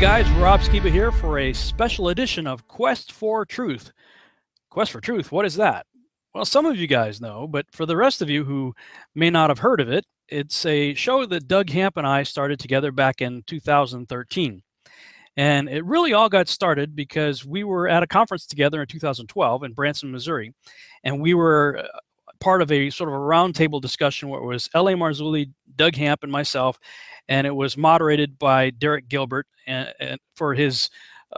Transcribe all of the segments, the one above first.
guys, Rob Skiba here for a special edition of Quest4Truth. Quest4Truth, what is that? Well, some of you guys know, but for the rest of you who may not have heard of it, it's a show that Doug Hamp and I started together back in 2013. And it really all got started because we were at a conference together in 2012 in Branson, Missouri. And we were part of a sort of a roundtable discussion where it was L.A. Marzulli, Doug Hamp, and myself. And it was moderated by Derek Gilbert and for his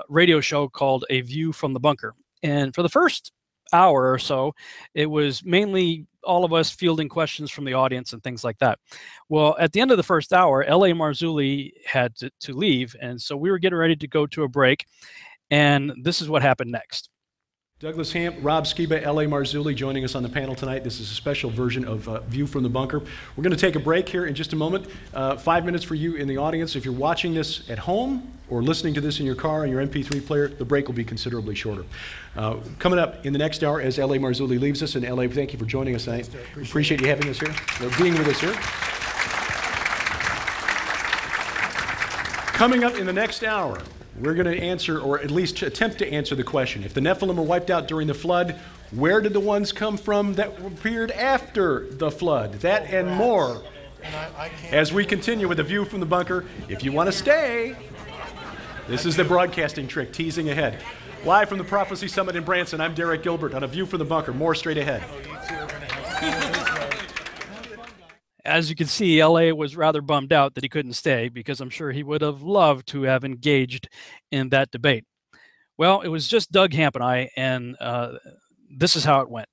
radio show called A View from the Bunker. And for the first hour or so, it was mainly all of us fielding questions from the audience and things like that. Well, at the end of the first hour, L.A. Marzulli had to leave, and so we were getting ready to go to a break, and this is what happened next. Douglas Hamp, Rob Skiba, L.A. Marzulli joining us on the panel tonight. This is a special version of View from the Bunker. We're going to take a break here in just a moment. 5 minutes for you in the audience. If you're watching this at home or listening to this in your car on your MP3 player, the break will be considerably shorter. Coming up in the next hour as L.A. Marzulli leaves us, and L.A., thank you for joining us tonight. Appreciate you having us here, or being with us here. Coming up in the next hour, we're going to answer, or at least attempt to answer the question. If the Nephilim were wiped out during the flood, where did the ones come from that appeared after the flood? That and more as we continue with A View from the Bunker. If you want to stay, this is the broadcasting trick, teasing ahead. Live from the Prophecy Summit in Branson, I'm Derek Gilbert on A View from the Bunker. More straight ahead. As you can see, L.A. was rather bummed out that he couldn't stay because I'm sure he would have loved to have engaged in that debate. Well, it was just Doug Hamp and I, and this is how it went.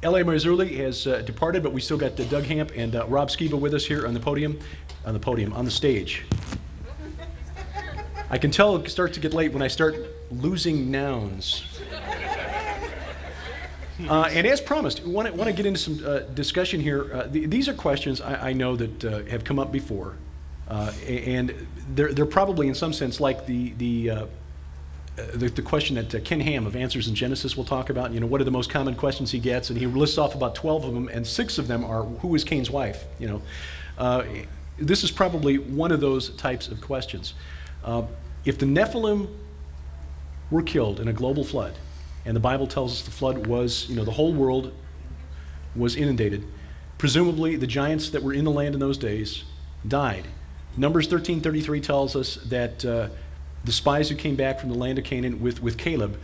L.A. Marzulli has departed, but we still got Doug Hamp and Rob Skiba with us here on the stage. I can tell it starts to get late when I start losing nouns. And as promised, we want to get into some discussion here. These are questions I know that have come up before, and they're probably in some sense like the question that Ken Ham of Answers in Genesis will talk about. You know, what are the most common questions he gets? And he lists off about 12 of them, and 6 of them are, who is Cain's wife? You know, this is probably one of those types of questions. If the Nephilim were killed in a global flood, and the Bible tells us the flood was, you know, the whole world was inundated, presumably the giants that were in the land in those days died. Numbers 13:33 tells us that the spies who came back from the land of Canaan with Caleb,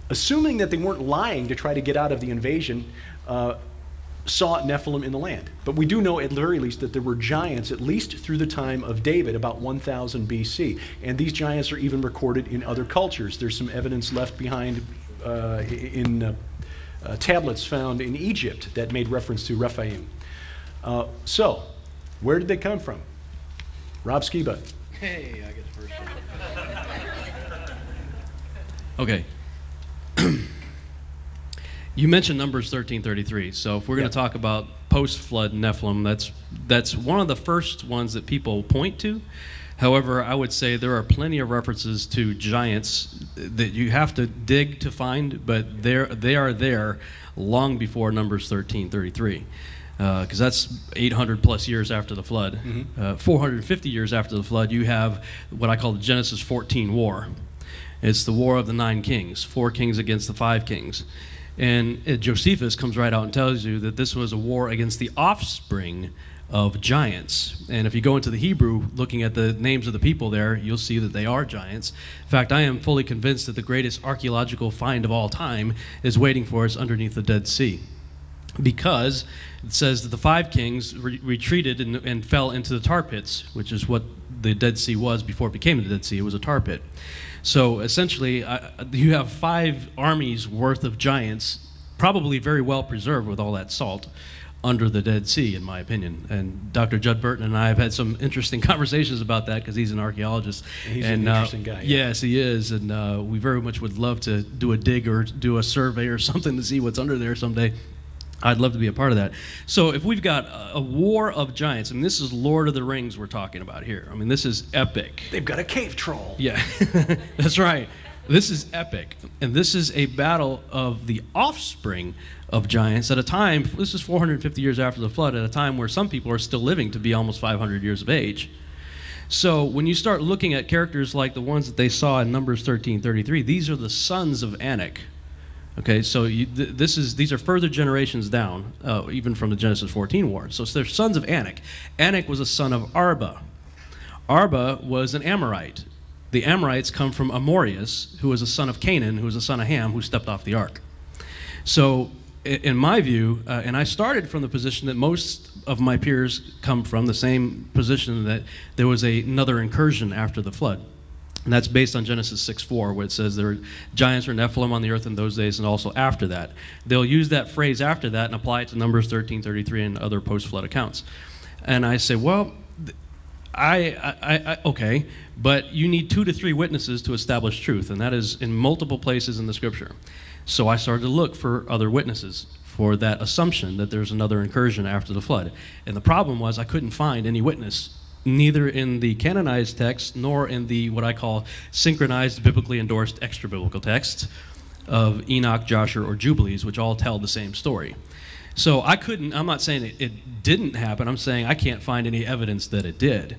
assuming that they weren't lying to try to get out of the invasion, saw Nephilim in the land. But we do know at the very least that there were giants at least through the time of David, about 1000 BC. And these giants are even recorded in other cultures. There's some evidence left behind in tablets found in Egypt that made reference to Rephaim. So, where did they come from? Rob Skiba. Hey, I get the first one. Okay. You mentioned Numbers 13:33, so if we're going to talk about post-flood Nephilim, that's one of the first ones that people point to. However, I would say there are plenty of references to giants that you have to dig to find, but they are there long before Numbers 13:33, because that's 800 plus years after the flood. 450 years after the flood, you have what I call the Genesis 14 war. It's the war of the 9 kings, 4 kings against the 5 kings. And Josephus comes right out and tells you that this was a war against the offspring of giants. And if you go into the Hebrew, looking at the names of the people there, you'll see that they are giants. In fact, I am fully convinced that the greatest archaeological find of all time is waiting for us underneath the Dead Sea. Because it says that the 5 kings retreated and fell into the tar pits, which is what the Dead Sea was before it became the Dead Sea. It was a tar pit. So essentially, you have 5 armies worth of giants, probably very well preserved with all that salt, under the Dead Sea, in my opinion. And Dr. Judd Burton and I have had some interesting conversations about that because he's an archaeologist. And he's an interesting guy. Yeah. Yes, he is. And we very much would love to do a dig or do a survey or something to see what's under there someday. I'd love to be a part of that. So if we've got a war of giants, and this is Lord of the Rings we're talking about here. I mean, this is epic. They've got a cave troll. Yeah, that's right. This is epic. And this is a battle of the offspring of giants at a time, this is 450 years after the flood, at a time where some people are still living to be almost 500 years of age. So when you start looking at characters like the ones that they saw in Numbers 13:33, these are the sons of Anak. Okay, so these are further generations down, even from the Genesis 14 war. So they're sons of Anak. Anak was a son of Arba. Arba was an Amorite. The Amorites come from Amorius, who was a son of Canaan, who was a son of Ham, who stepped off the ark. So in my view, and I started from the position that most of my peers come from, the same position that there was another incursion after the flood. And that's based on Genesis 6:4, where it says there were giants or Nephilim on the earth in those days and also after that. They'll use that phrase after that and apply it to Numbers 13:33 and other post-flood accounts. And I say, well, okay, but you need 2 to 3 witnesses to establish truth, and that is in multiple places in the Scripture. So I started to look for other witnesses for that assumption that there's another incursion after the flood. And the problem was I couldn't find any witness, neither in the canonized text nor in the what I call synchronized, biblically endorsed extra-biblical texts of Enoch, Joshua, or Jubilees, which all tell the same story. So I'm not saying it didn't happen, I'm saying I can't find any evidence that it did.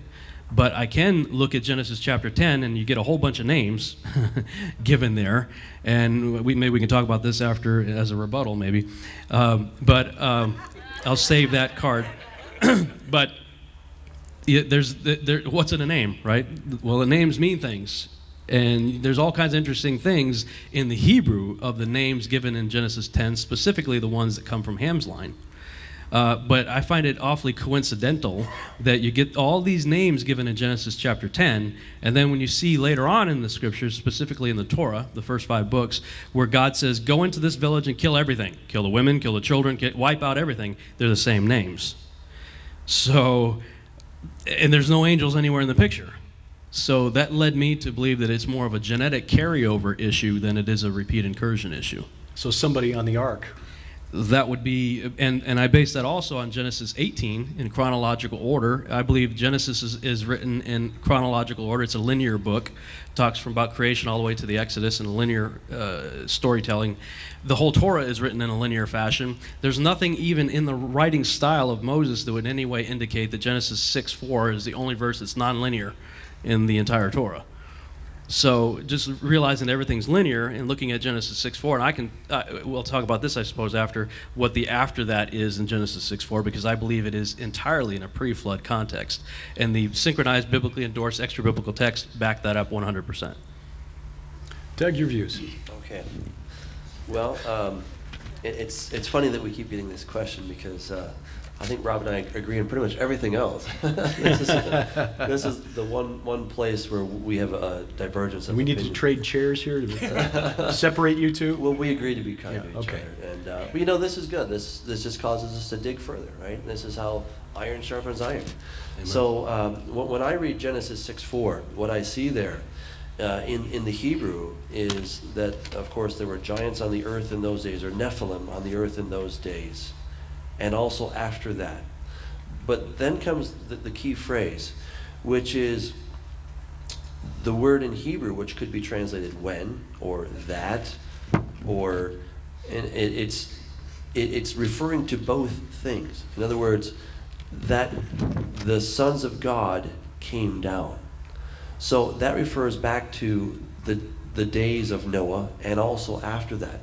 But I can look at Genesis chapter 10, and you get a whole bunch of names given there, and maybe we can talk about this after as a rebuttal, maybe. But I'll save that card. But what's in a name, right? Well, the names mean things, and there's all kinds of interesting things in the Hebrew of the names given in Genesis 10, specifically the ones that come from Ham's line. But I find it awfully coincidental that you get all these names given in Genesis chapter 10, and then when you see later on in the Scriptures, specifically in the Torah, the first 5 books, where God says, go into this village and kill everything. Kill the women, kill the children, wipe out everything. They're the same names. So, and there's no angels anywhere in the picture. So that led me to believe that it's more of a genetic carryover issue than it is a repeat incursion issue. So somebody on the ark. That would be, and I base that also on Genesis 18 in chronological order. I believe Genesis is written in chronological order. It's a linear book. It talks from about creation all the way to the Exodus in a linear storytelling. The whole Torah is written in a linear fashion. There's nothing even in the writing style of Moses that would in any way indicate that Genesis 6:4 is the only verse that's nonlinear in the entire Torah. So just realizing everything's linear and looking at Genesis 6:4, and we'll talk about this, I suppose, after what the after that is in Genesis 6:4, because I believe it is entirely in a pre-flood context. And the synchronized, biblically endorsed, extra-biblical text back that up 100%. Doug, your views. Okay. Well, it's funny that we keep getting this question because I think Rob and I agree on pretty much everything else. This is the one place where we have a divergence of We need to opinion. trade chairs here to separate you two? Well, we agree to be kind to each okay. other, and but you know, this is good. This just causes us to dig further, right? This is how iron sharpens iron. Amen. So when I read Genesis 6:4, what I see there in the Hebrew is that, of course, there were giants on the earth in those days, or Nephilim on the earth in those days, and also after that. But then comes the key phrase, which is the word in Hebrew, which could be translated when, or that, or, and it's referring to both things. In other words, that the sons of God came down. So that refers back to the days of Noah and also after that.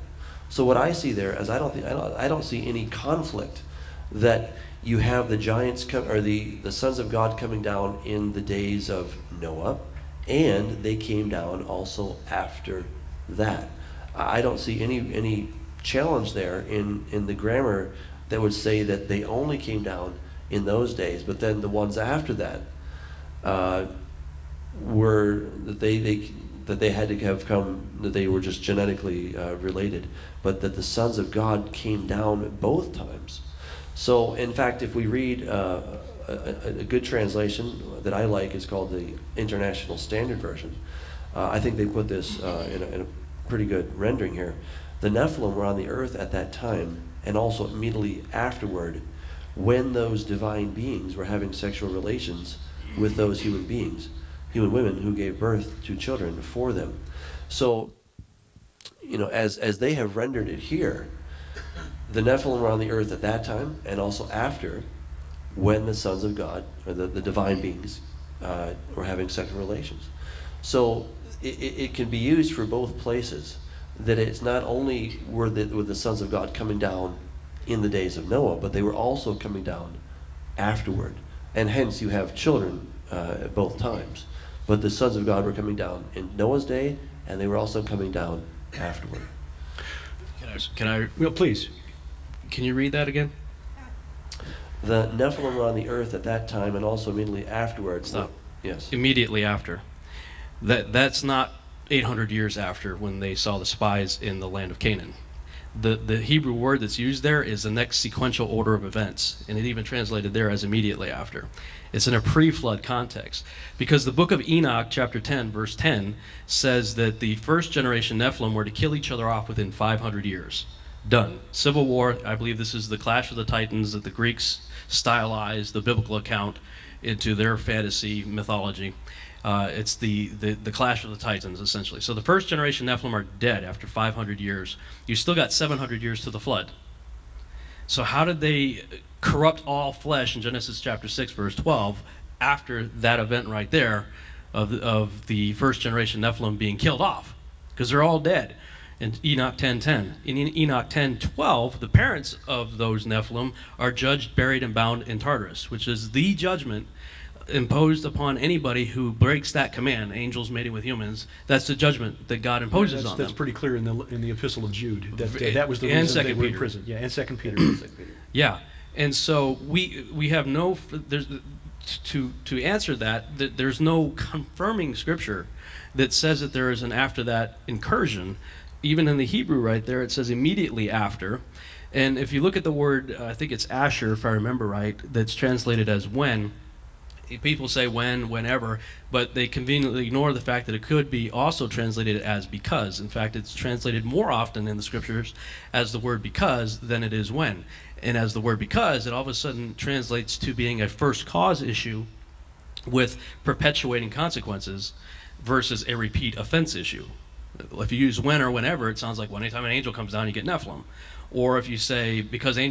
So what I see there is I don't see any conflict that you have the giants or the sons of God coming down in the days of Noah, and they came down also after that. I don't see any challenge there in the grammar that would say that they only came down in those days, but then the ones after that were that they had to have come, that they were just genetically related, but that the sons of God came down both times. So, in fact, if we read a good translation that I like is called the International Standard Version. I think they put this in a pretty good rendering here. The Nephilim were on the earth at that time, and also immediately afterward, when those divine beings were having sexual relations with those human beings, human women who gave birth to children for them. So, you know, as they have rendered it here, the Nephilim were on the earth at that time, and also after, when the sons of God, or the divine beings, or having sexual relations. So it can be used for both places. That it's not only were the sons of God coming down in the days of Noah, but they were also coming down afterward. And hence you have children at both times. But the sons of God were coming down in Noah's day, and they were also coming down afterward. Can I? Well, please. Can you read that again? The Nephilim were on the earth at that time, and also immediately afterwards. Stop. Yes. Immediately after. That's not 800 years after when they saw the spies in the land of Canaan. The Hebrew word that's used there is the next sequential order of events, and it even translated there as immediately after. It's in a pre-flood context, because the book of Enoch, chapter 10, verse 10, says that the first generation Nephilim were to kill each other off within 500 years. Done. Civil war. I believe this is the clash of the Titans that the Greeks stylized the biblical account into their fantasy mythology. It's the clash of the Titans, essentially. So the first generation Nephilim are dead after 500 years. You still got 700 years to the flood. So how did they corrupt all flesh in Genesis chapter 6, verse 12, after that event right there of the first generation Nephilim being killed off? Because they're all dead. In Enoch 10:10. In Enoch 10:12, the parents of those Nephilim are judged, buried, and bound in Tartarus, which is the judgment imposed upon anybody who breaks that command, angels mating with humans. That's the judgment that God imposes on them. That's pretty clear in the Epistle of Jude. That was the and reason they were in Peter. prison. Yeah, and 2 Peter. Yeah, and so we have no there's to answer that there's no confirming scripture that says that there is an after that incursion. Even in the Hebrew right there, it says immediately after. And if you look at the word, I think it's Asher, if I remember right, that's translated as when. People say when, whenever, but they conveniently ignore the fact that it could be also translated as because. In fact, it's translated more often in the scriptures as the word because than it is when. And as the word because, it all of a sudden translates to being a first cause issue with perpetuating consequences versus a repeat offense issue. If you use when or whenever, it sounds like well, anytime an angel comes down, you get Nephilim. Or if you say because they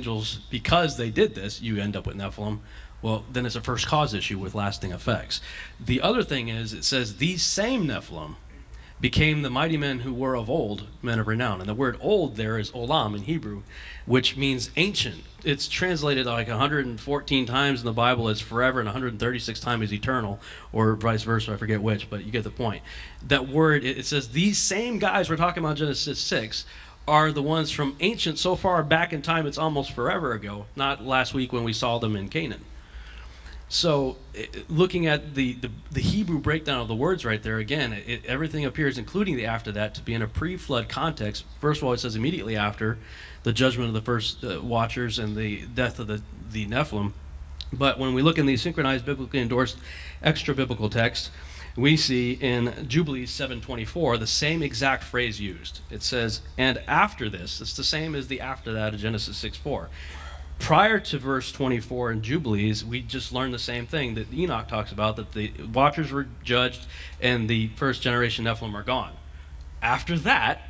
did this, you end up with Nephilim, well, then it's a first cause issue with lasting effects. The other thing is, it says these same Nephilim became the mighty men who were of old, men of renown. And the word old there is olam in Hebrew, which means ancient. It's translated like 114 times in the Bible as forever and 136 times as eternal, or vice versa, I forget which, but you get the point. That word, it says these same guys we're talking about in Genesis 6 are the ones from ancient so far back in time it's almost forever ago, not last week when we saw them in Canaan. So looking at the Hebrew breakdown of the words right there, again, everything appears, including the after that, to be in a pre-flood context. First of all, it says immediately after the judgment of the first watchers and the death of the Nephilim. But when we look in the synchronized, biblically endorsed, extra-biblical text, we see in Jubilees 7:24 the same exact phrase used. It says, and after this, it's the same as the after that of Genesis 6:4. Prior to verse 24 in Jubilees, we just learned the same thing that Enoch talks about, that the watchers were judged and the first generation Nephilim are gone. After that,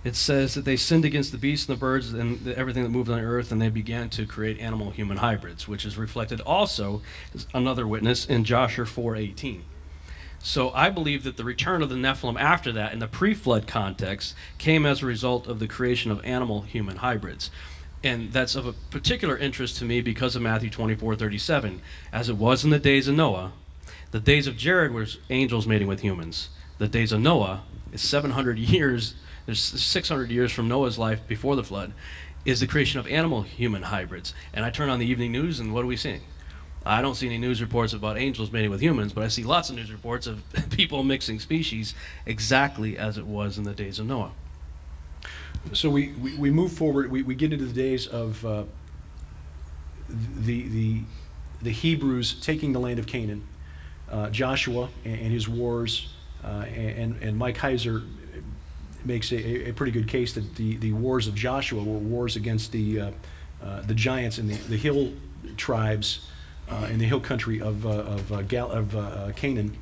it says that they sinned against the beasts and the birds and everything that moved on the earth, and they began to create animal-human hybrids, which is reflected also as another witness in Joshua 4:18. So I believe that the return of the Nephilim after that, in the pre-flood context, came as a result of the creation of animal-human hybrids. And that's of a particular interest to me because of Matthew 24:37. As it was in the days of Noah, the days of Jared was angels mating with humans. The days of Noah is 700 years, there's 600 years from Noah's life before the flood, is the creation of animal-human hybrids. And I turn on the evening news, and what are we seeing? I don't see any news reports about angels mating with humans, but I see lots of news reports of people mixing species exactly as it was in the days of Noah. So we move forward. We get into the days of the Hebrews taking the land of Canaan. Joshua and his wars, and Mike Heiser makes a pretty good case that the wars of Joshua were wars against the giants and the hill tribes in the hill country of Canaan.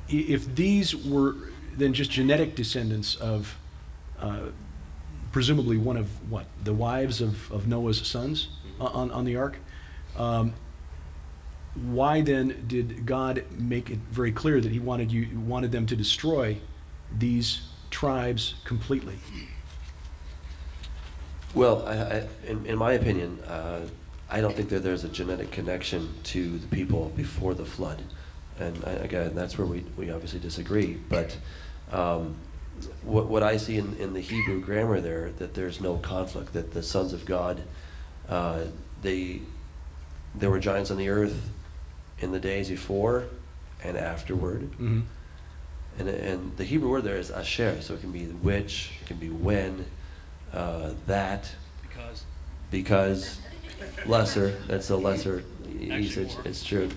If these were then just genetic descendants of presumably one of the wives of Noah's sons on the ark, why then did God make it very clear that he wanted them to destroy these tribes completely? Well, in my opinion, I don't think that there's a genetic connection to the people before the flood. And again, that's where we obviously disagree. But what I see in the Hebrew grammar there, that there's no conflict, that the sons of God, there were giants on the earth in the days before and afterward. Mm-hmm. And the Hebrew word there is asher, so it can be which, it can be when, that, because, lesser, that's a lesser usage, it's true.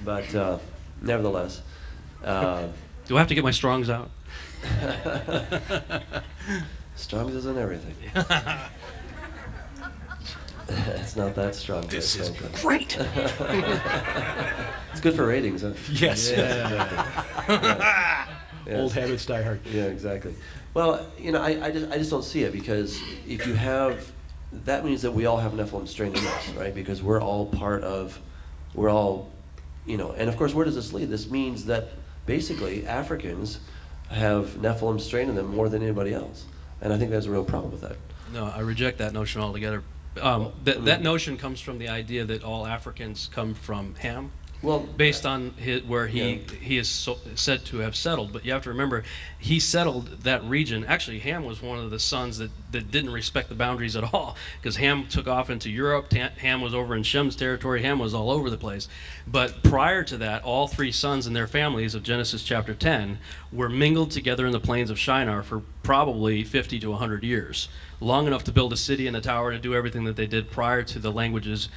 But nevertheless. Do I have to get my Strongs out? Strong isn't everything. It's not that strong. This is but great. it's good for ratings, huh? Yes. Yeah. Yes. Old habits die hard. Yeah, exactly. Well, I just don't see it, because if you have, that means that we all have Nephilim strain in us, right? Because we're all, and of course, where does this lead? This means that basically Africans have Nephilim strain in them more than anybody else. And I think there's a real problem with that. No, I reject that notion altogether. That notion comes from the idea that all Africans come from Ham. Well, based on where he is said to have settled. But you have to remember, he settled that region. Actually, Ham was one of the sons that didn't respect the boundaries at all, because Ham took off into Europe. Ham was over in Shem's territory. Ham was all over the place. But prior to that, all three sons and their families of Genesis chapter 10 were mingled together in the plains of Shinar for probably 50 to 100 years, long enough to build a city and a tower, to do everything that they did prior to the languages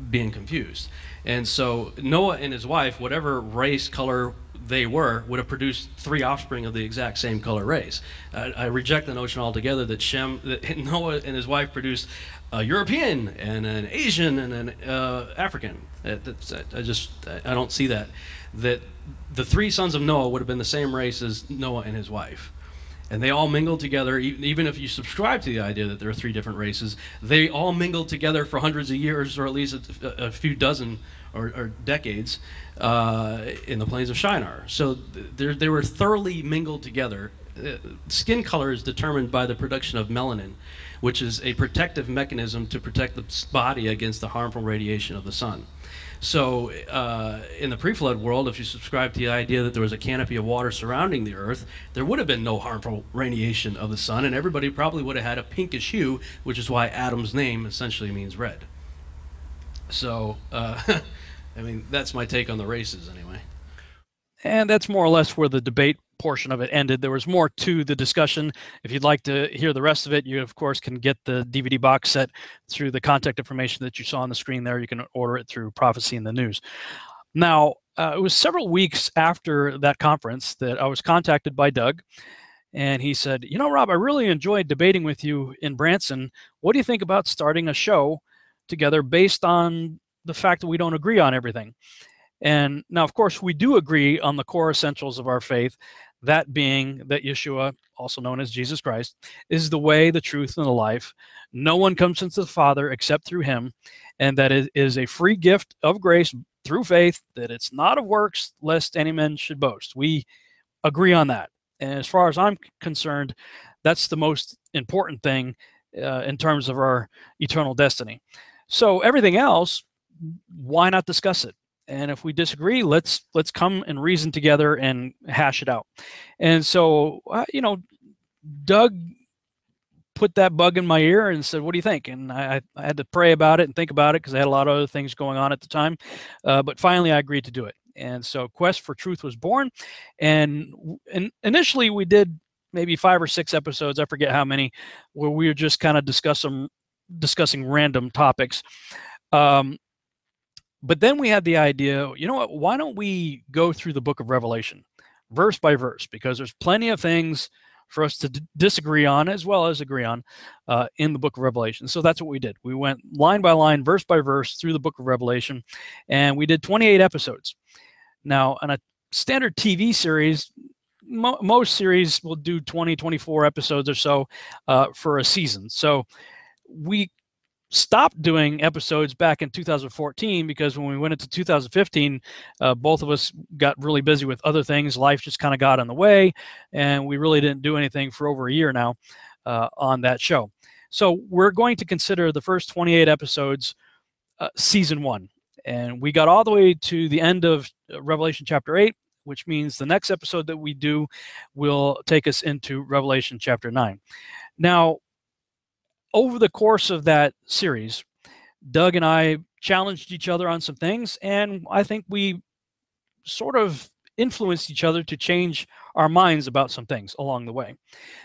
being confused. And so Noah and his wife, whatever race, color they were, would have produced three offspring of the exact same color race. I reject the notion altogether that Noah and his wife produced a European and an Asian and an African. I don't see that. That the three sons of Noah would have been the same race as Noah and his wife. And they all mingled together, even if you subscribe to the idea that there are three different races, they all mingled together for hundreds of years, or at least a few dozen or decades, in the plains of Shinar. So they were thoroughly mingled together. Skin color is determined by the production of melanin, which is a protective mechanism to protect the body against the harmful radiation of the sun. So in the pre-flood world, if you subscribe to the idea that there was a canopy of water surrounding the earth, there would have been no harmful radiation of the sun, and everybody probably would have had a pinkish hue, which is why Adam's name essentially means red. So, I mean, that's my take on the races anyway. And that's more or less where the debate portion of it ended. There was more to the discussion. If you'd like to hear the rest of it, you of course can get the DVD box set through the contact information that you saw on the screen there. You can order it through Prophecy in the News. Now, it was several weeks after that conference that I was contacted by Doug, and he said, "You know, Rob, I really enjoyed debating with you in Branson. What do you think about starting a show together based on the fact that we don't agree on everything?" And now, of course, we do agree on the core essentials of our faith, that being that Yeshua, also known as Jesus Christ, is the way, the truth, and the life. No one comes into the Father except through him, and that it is a free gift of grace through faith, that it's not of works, lest any man should boast. We agree on that. And as far as I'm concerned, that's the most important thing in terms of our eternal destiny. So everything else, why not discuss it? And if we disagree, let's come and reason together and hash it out. And so, Doug put that bug in my ear and said, "What do you think?" And I had to pray about it and think about it, because I had a lot of other things going on at the time. But finally, I agreed to do it. And so Quest4Truth was born. And initially, we did maybe 5 or 6 episodes, I forget how many, where we were just kind of discussing random topics. But then we had the idea, you know what, why don't we go through the book of Revelation, verse by verse, because there's plenty of things for us to disagree on as well as agree on in the book of Revelation. So that's what we did. We went line by line, verse by verse through the book of Revelation, and we did 28 episodes. Now, on a standard TV series, most series will do 20, 24 episodes or so for a season. So we stopped doing episodes back in 2014 because when we went into 2015, both of us got really busy with other things. Life just kind of got in the way, and we really didn't do anything for over a year now on that show. So we're going to consider the first 28 episodes season 1. And we got all the way to the end of Revelation chapter 8, which means the next episode that we do will take us into Revelation chapter 9. Now, over the course of that series, Doug and I challenged each other on some things, and I think we sort of influenced each other to change our minds about some things along the way.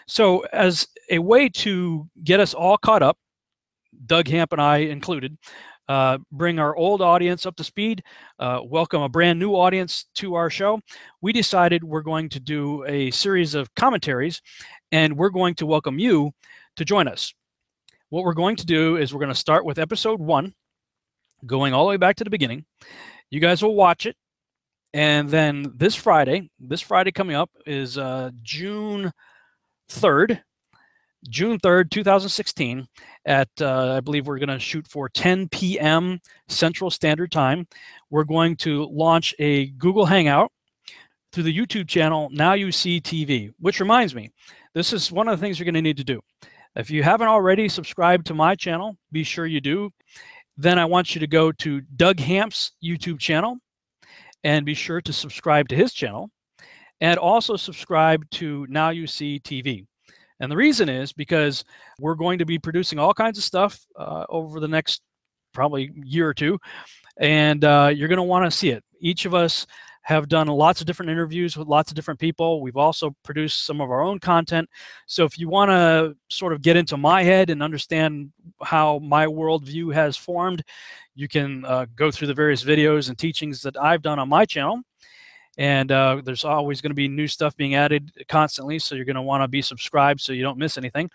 So as a way to get us all caught up, Doug Hamp and I included, bring our old audience up to speed, welcome a brand new audience to our show, we decided we're going to do a series of commentaries, and we're going to welcome you to join us. What we're going to do is we're going to start with episode 1, going all the way back to the beginning. You guys will watch it, and then this Friday coming up is June 3rd, 2016, at I believe we're going to shoot for 10 p.m. Central Standard Time. We're going to launch a Google Hangout through the YouTube channel Now You See TV, which reminds me, this is one of the things you're going to need to do. If you haven't already subscribed to my channel, be sure you do. Then I want you to go to Doug Hamp's YouTube channel and be sure to subscribe to his channel, and also subscribe to Now You See TV. And the reason is because we're going to be producing all kinds of stuff over the next probably year or two, and you're going to want to see it. Each of us have done lots of different interviews with lots of different people. We've also produced some of our own content. So if you want to sort of get into my head and understand how my worldview has formed, you can go through the various videos and teachings that I've done on my channel. And there's always going to be new stuff being added constantly, so you're going to want to be subscribed so you don't miss anything.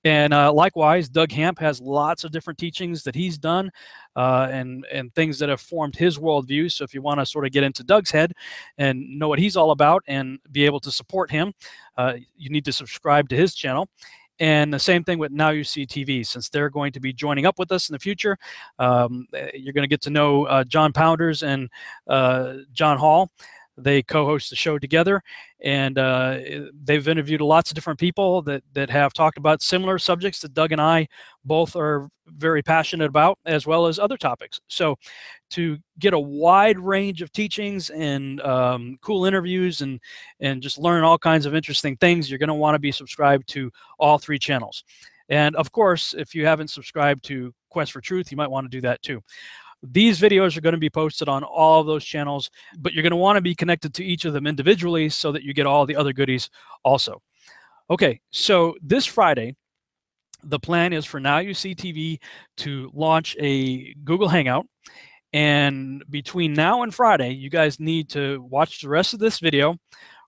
And likewise, Doug Hamp has lots of different teachings that he's done and things that have formed his worldview. So if you want to sort of get into Doug's head and know what he's all about and be able to support him, you need to subscribe to his channel. And the same thing with Now You See TV, since they're going to be joining up with us in the future. You're going to get to know John Pounders and John Hall. They co-host the show together, and they've interviewed lots of different people that have talked about similar subjects that Doug and I both are very passionate about, as well as other topics. So to get a wide range of teachings and cool interviews and just learn all kinds of interesting things, you're going to want to be subscribed to all 3 channels. And of course, if you haven't subscribed to Quest4Truth, you might want to do that too. These videos are going to be posted on all of those channels, but you're going to want to be connected to each of them individually so that you get all the other goodies also. Okay, so this Friday, the plan is for Now You See TV to launch a Google Hangout. And between now and Friday, you guys need to watch the rest of this video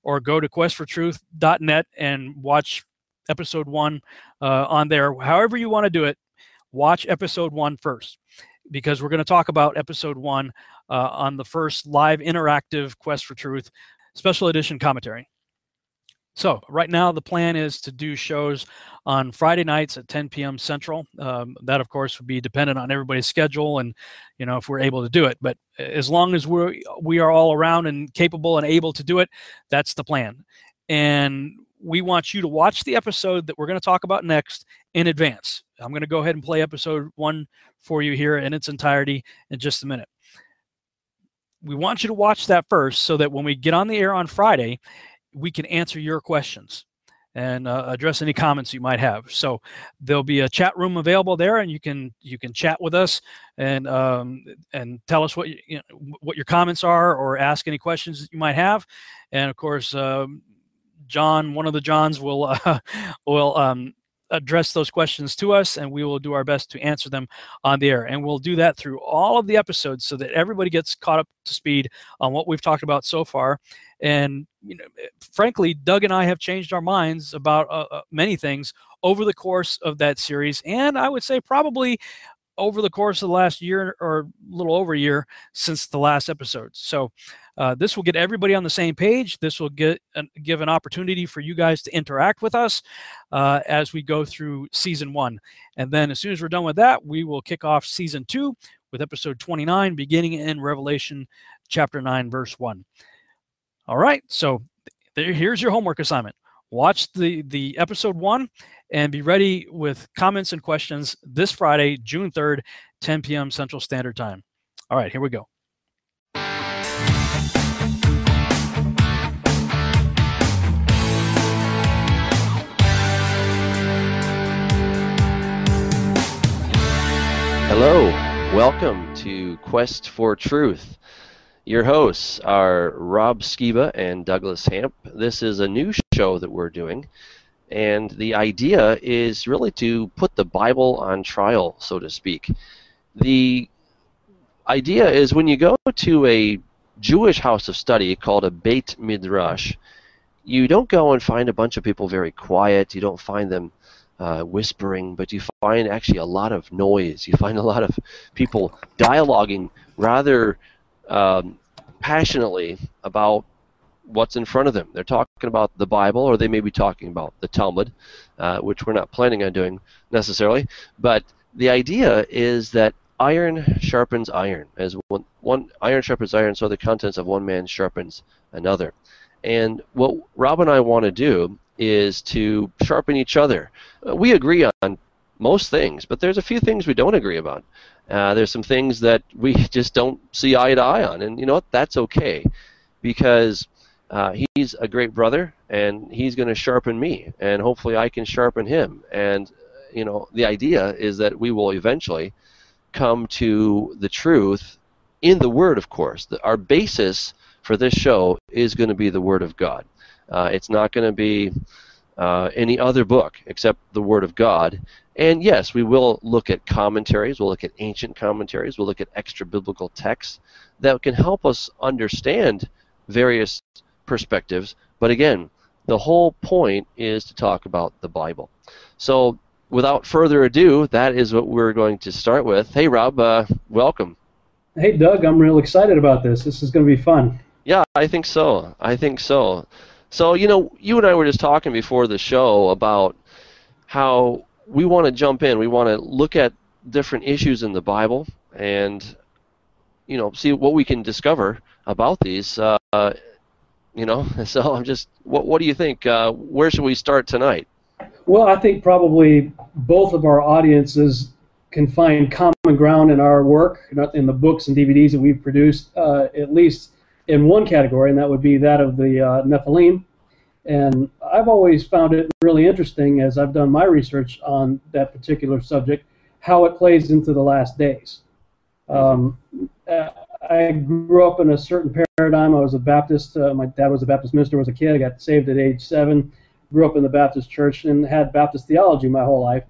or go to quest4truth.net and watch episode 1 on there. However you want to do it, watch episode 1 first, because we're going to talk about episode 1 on the first live interactive Quest4Truth special edition commentary. So right now the plan is to do shows on Friday nights at 10 p.m. Central. That of course would be dependent on everybody's schedule and if we're able to do it. But as long as we are all around and capable and able to do it, that's the plan. And we want you to watch the episode that we're going to talk about next in advance. I'm going to go ahead and play episode 1 for you here in its entirety in just a minute. We want you to watch that first so that when we get on the air on Friday, we can answer your questions and address any comments you might have. So there'll be a chat room available there, and you can chat with us and tell us what your comments are or ask any questions that you might have. And of course, John, one of the Johns, will address those questions to us, and we will do our best to answer them on the air. And we'll do that through all of the episodes so that everybody gets caught up to speed on what we've talked about so far. And frankly, Doug and I have changed our minds about many things over the course of that series, and I would say probably over the course of the last year or a little over a year since the last episode. So this will get everybody on the same page. This will give an opportunity for you guys to interact with us as we go through season 1. And then as soon as we're done with that, we will kick off season 2 with episode 29, beginning in Revelation chapter 9, verse 1. All right, so here's your homework assignment. Watch the episode 1 and be ready with comments and questions this Friday, June 3rd, 10 p.m. Central Standard Time. All right, here we go. Hello, welcome to Quest4Truth. Your hosts are Rob Skiba and Douglas Hamp. This is a new show that we're doing, and the idea is really to put the Bible on trial, so to speak. The idea is when you go to a Jewish house of study called a Beit Midrash, you don't go and find a bunch of people very quiet. You don't find them whispering, but you find actually a lot of noise. You find a lot of people dialoguing rather passionately about what's in front of them. They're talking about the Bible, or they may be talking about the Talmud, which we're not planning on doing necessarily. But the idea is that iron sharpens iron. As one iron sharpens iron, so the contents of one man sharpens another. And what Rob and I want to do is to sharpen each other. We agree on most things, but there's a few things we don't agree about. There's some things that we just don't see eye to eye on, and you know what? That's okay, because he's a great brother, and he's going to sharpen me, and hopefully I can sharpen him. And you know, the idea is that we will eventually come to the truth in the Word, of course. Our basis for this show is going to be the Word of God. It's not going to be any other book except the Word of God. And yes, we will look at commentaries, we'll look at ancient commentaries, we'll look at extra-biblical texts that can help us understand various perspectives. But again, the whole point is to talk about the Bible. So without further ado, that is what we're going to start with. Hey, Rob, welcome. Hey, Doug, I'm real excited about this. This is going to be fun. Yeah, I think so. I think so. So, you know, you and I were just talking before the show about how we want to jump in. We want to look at different issues in the Bible and, you know, see what we can discover about these. You know, so I'm just, what do you think? Where should we start tonight? Well, I think probably both of our audiences can find common ground in our work, in the books and DVDs that we've produced, at least in one category, and that would be that of the Nephilim. And I've always found it really interesting, as I've done my research on that particular subject, how it plays into the last days. I grew up in a certain paradigm. I was a Baptist. My dad was a Baptist minister as a kid. I got saved at age 7. Grew up in the Baptist church and had Baptist theology my whole life.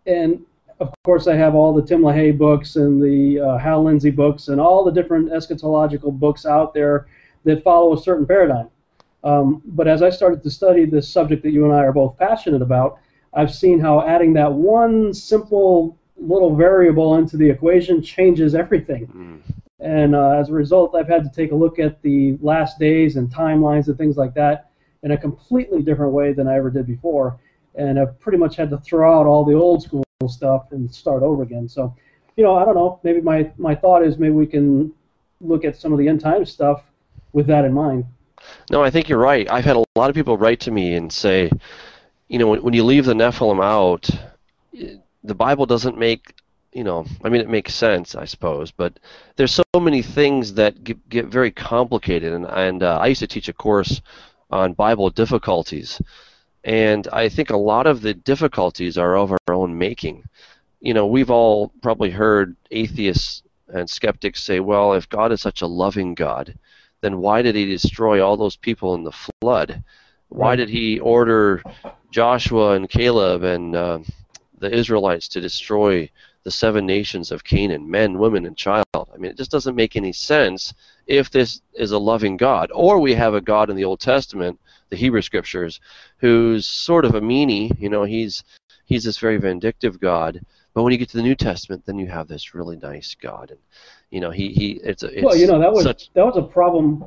And of course, I have all the Tim LaHaye books and the Hal Lindsey books and all the different eschatological books out there that follow a certain paradigm. But as I started to study this subject that you and I are both passionate about, I've seen how adding that one simple little variable into the equation changes everything. And as a result, I've had to take a look at the last days and timelines and things like that in a completely different way than I ever did before. And I've pretty much had to throw out all the old school stuff and start over again. So, you know, I don't know, maybe my thought is maybe we can look at some of the end time stuff with that in mind. No, I think you're right. I've had a lot of people write to me and say, you know, when you leave the Nephilim out, the Bible doesn't make, you know, I mean, it makes sense, I suppose, but there's so many things that get very complicated. And I used to teach a course on Bible difficulties, and I think a lot of the difficulties are of our own making. You know, we've all probably heard atheists and skeptics say, well, if God is such a loving God, then why did he destroy all those people in the flood? Why did he order Joshua and Caleb and the Israelites to destroy the 7 nations of Canaan, men, women, and child? I mean, it just doesn't make any sense if this is a loving God. Or we have a God in the Old Testament, the Hebrew Scriptures, who's sort of a meanie. You know, he's this very vindictive God. But when you get to the New Testament, then you have this really nice God, and it's well, that was such. that was a problem.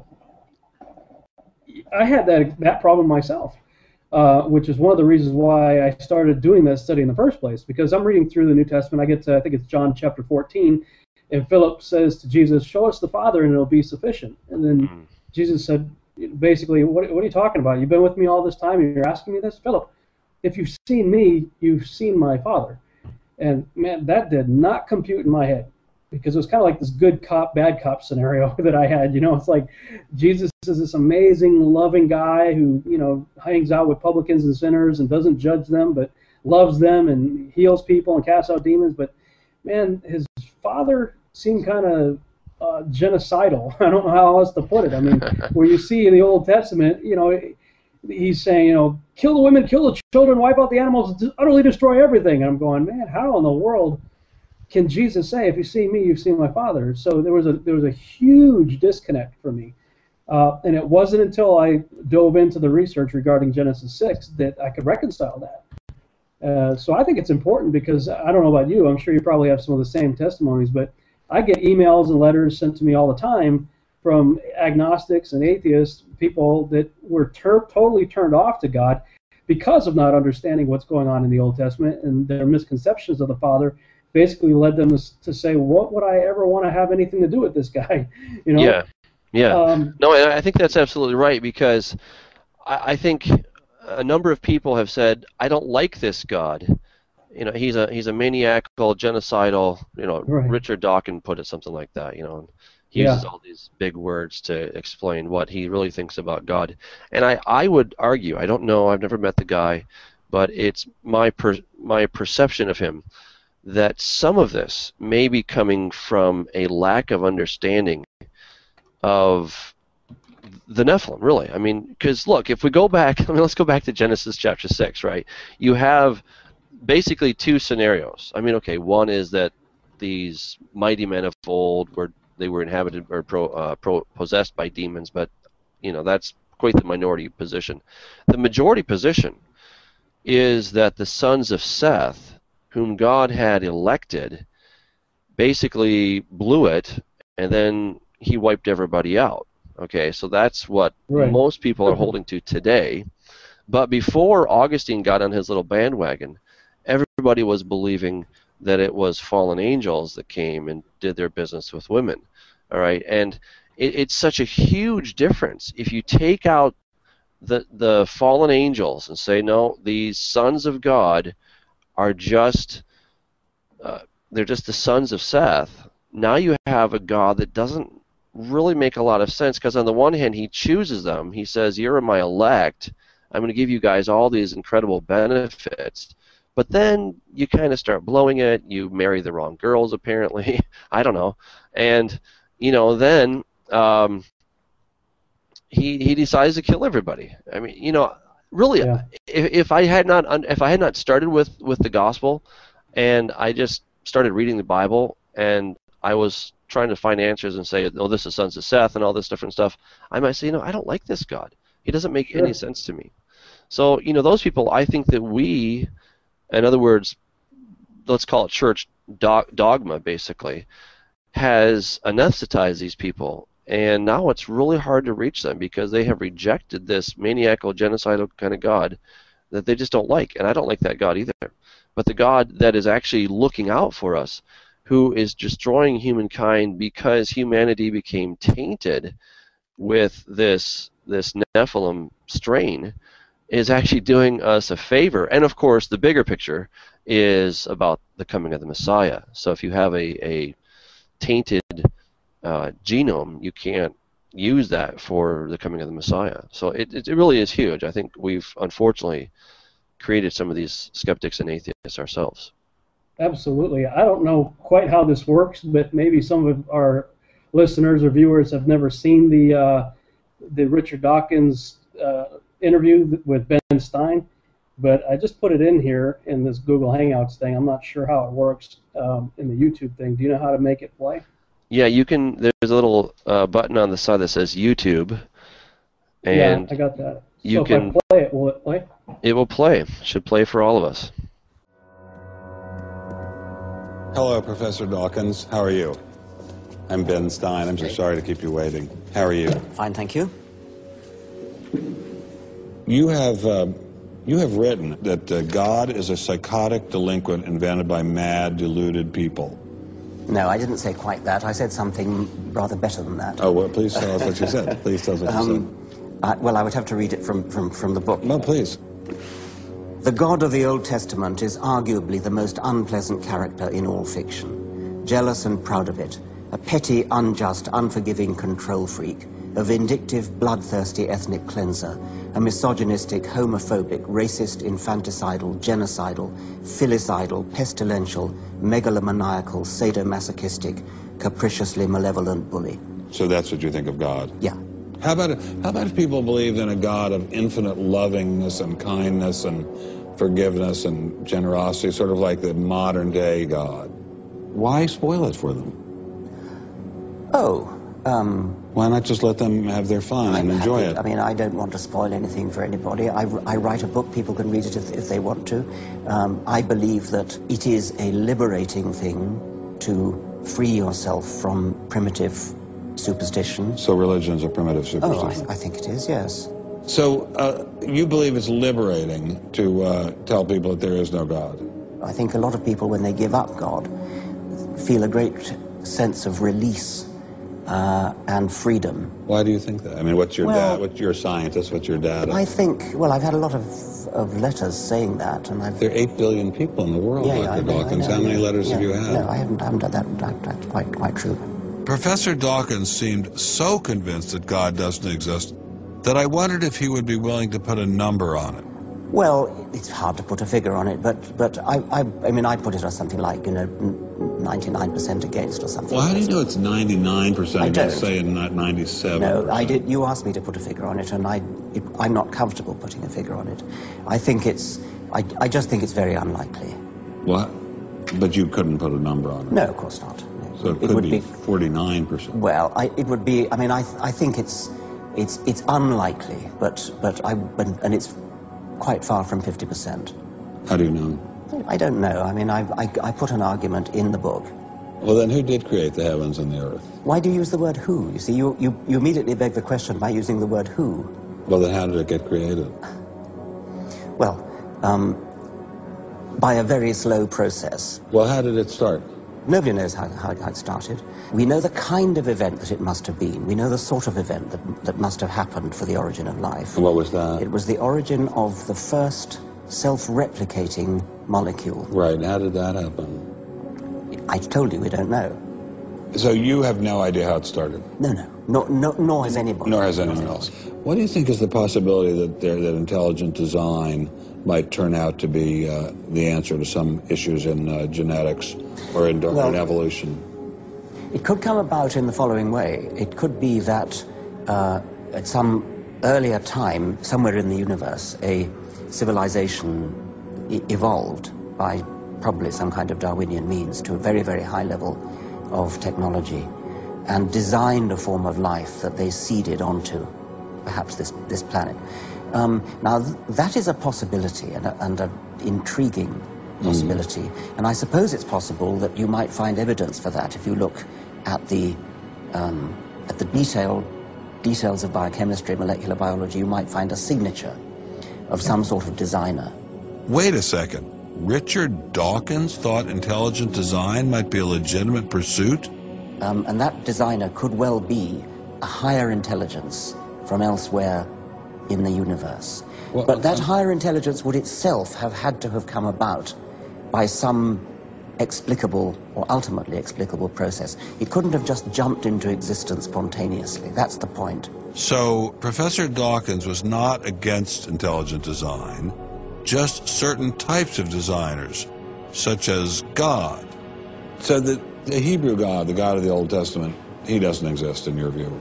I had that problem myself, which is one of the reasons why I started doing this study in the first place. Because I'm reading through the New Testament, I get to, I think it's John chapter 14, and Philip says to Jesus, "Show us the Father, and it'll be sufficient." And then Jesus said, basically, what are you talking about? You've been with me all this time, and you're asking me this, Philip? If you've seen me, you've seen my Father. And man, that did not compute in my head, because it was kind of like this good cop, bad cop scenario that I had. It's like Jesus is this amazing, loving guy who, hangs out with publicans and sinners and doesn't judge them, but loves them and heals people and casts out demons. But man, his Father seemed kind of genocidal. I don't know how else to put it. I mean, where you see in the Old Testament, he's saying, kill the women, kill the children, wipe out the animals, utterly destroy everything. And I'm going, man, how in the world can Jesus say, if you see me, you've seen my Father? So there was a huge disconnect for me. And it wasn't until I dove into the research regarding Genesis 6 that I could reconcile that. So I think it's important, because I don't know about you, I'm sure you probably have some of the same testimonies, but I get emails and letters sent to me all the time from agnostics and atheists, people that were totally turned off to God because of not understanding what's going on in the Old Testament, and their misconceptions of the Father basically led them to say, what would I ever want to have anything to do with this guy? Yeah. No, and I think that's absolutely right, because I think a number of people have said, I don't like this God. He's a maniacal, genocidal. Right. Richard Dawkins put it something like that. He uses all these big words to explain what he really thinks about God. And I would argue, I don't know, I've never met the guy, but it's my perception of him that some of this may be coming from a lack of understanding of the Nephilim, really. I mean, because look, if we go back, let's go back to Genesis chapter 6, right? You have basically two scenarios. I mean, okay, one is that these mighty men of old were inhabited or possessed by demons, but that's quite the minority position. The majority position is that the sons of Seth, whom God had elected, basically blew it, and then he wiped everybody out. Okay, so that's what most people are holding to today. But before Augustine got on his little bandwagon, everybody was believing that it was fallen angels that came and did their business with women. All right, and it's such a huge difference. If you take out the fallen angels and say, no, these sons of God are just they're just the sons of Seth, now you have a God that doesn't really make a lot of sense, because on the one hand he chooses them. He says, you're my elect, I'm going to give you guys all these incredible benefits. But then you kind of start blowing it. You marry the wrong girls, apparently. I don't know. And then he decides to kill everybody. I mean, really, if I had not started with the gospel, and I just started reading the Bible, and I was trying to find answers and say, oh, this is sons of Seth and all this different stuff, I might say, I don't like this God. He doesn't make any sense to me. So, those people, I think that we, in other words, let's call it church dogma, basically, has anesthetized these people, and now it's really hard to reach them because they have rejected this maniacal, genocidal kind of God that they just don't like, and I don't like that God either. But the God that is actually looking out for us, who is destroying humankind because humanity became tainted with this Nephilim strain, is actually doing us a favor. And of course, the bigger picture is about the coming of the Messiah. So if you have a tainted genome, you can't use that for the coming of the Messiah. So it really is huge. I think we've unfortunately created some of these skeptics and atheists ourselves. Absolutely. I don't know quite how this works, but maybe some of our listeners or viewers have never seen the Richard Dawkins interview with Ben Stein, but I just put it in here in this Google Hangouts thing. I'm not sure how it works in the YouTube thing. Do you know how to make it play? Yeah, you can. There's a little button on the side that says YouTube, and yeah, I got that. You so can if I play it, will it play? It will play. It should play for all of us. Hello, Professor Dawkins. How are you? I'm Ben Stein. I'm so sorry to keep you waiting. How are you? Fine, thank you. You have written that God is a psychotic delinquent invented by mad, deluded people. No, I didn't say quite that. I said something rather better than that. Oh, well, please tell us what you said. Please tell us what you said. Well, I would have to read it from the book. No, please. The God of the Old Testament is arguably the most unpleasant character in all fiction. Jealous and proud of it, a petty, unjust, unforgiving control freak, a vindictive, bloodthirsty ethnic cleanser, a misogynistic, homophobic, racist, infanticidal, genocidal, filicidal, pestilential, megalomaniacal, sadomasochistic, capriciously malevolent bully. So that's what you think of God? Yeah. How about if people believed in a God of infinite lovingness and kindness and forgiveness and generosity, sort of like the modern day God? Why spoil it for them? Why not just let them have their fun and enjoy it? I mean, I don't want to spoil anything for anybody. I write a book, people can read it if they want to. I believe that it is a liberating thing to free yourself from primitive superstition. So religion's a primitive superstition? Oh, I think it is, yes. So you believe it's liberating to tell people that there is no God? I think a lot of people, when they give up God, feel a great sense of release and freedom. Why do you think that? I mean, what's your dad? What's your scientist? What's your data? I think, well, I've had a lot of letters saying that, and I've... There are 8 billion people in the world, Dr. Dawkins. How many letters have you had? No, I haven't done that. That's quite true. Professor Dawkins seemed so convinced that God doesn't exist that I wondered if he would be willing to put a number on it. Well, it's hard to put a figure on it, but I mean, I put it as something like, 99% against or something. Well, how do you know it's 99% against, say, not 97%? No, I did. You asked me to put a figure on it, and I'm not comfortable putting a figure on it. I think I just think it's very unlikely. What? But you couldn't put a number on it? No, of course not. So it could be 49%. Well, it would be. I mean, I think it's unlikely, but it's quite far from 50%. How do you know? I don't know. I mean, I put an argument in the book. Well, then who did create the heavens and the earth? Why do you use the word who? You see, you immediately beg the question by using the word who. Well, then how did it get created? Well, by a very slow process. Well, how did it start? Nobody knows how it started. We know the kind of event that it must have been. We know the sort of event that must have happened for the origin of life. What was that? It was the origin of the first self-replicating molecule. Right. How did that happen? I told you we don't know. So you have no idea how it started? No. Nor has anybody. Nor has anyone else. What do you think is the possibility that intelligent design might turn out to be the answer to some issues in genetics or in evolution? It could come about in the following way. It could be that at some earlier time, somewhere in the universe, a civilization evolved by probably some kind of Darwinian means to a very, very high level of technology and designed a form of life that they seeded onto perhaps this planet. Now, that is a possibility and an intriguing possibility. And I suppose it's possible that you might find evidence for that if you look at the details of biochemistry, molecular biology. You might find a signature of some sort of designer. Wait a second. Richard Dawkins thought intelligent design might be a legitimate pursuit? And that designer could well be a higher intelligence from elsewhere in the universe. Well, but that higher intelligence would itself have had to have come about by some explicable or ultimately explicable process. It couldn't have just jumped into existence spontaneously. That's the point. So Professor Dawkins was not against intelligent design, just certain types of designers, such as God. So the Hebrew God, the God of the Old Testament, he doesn't exist in your view?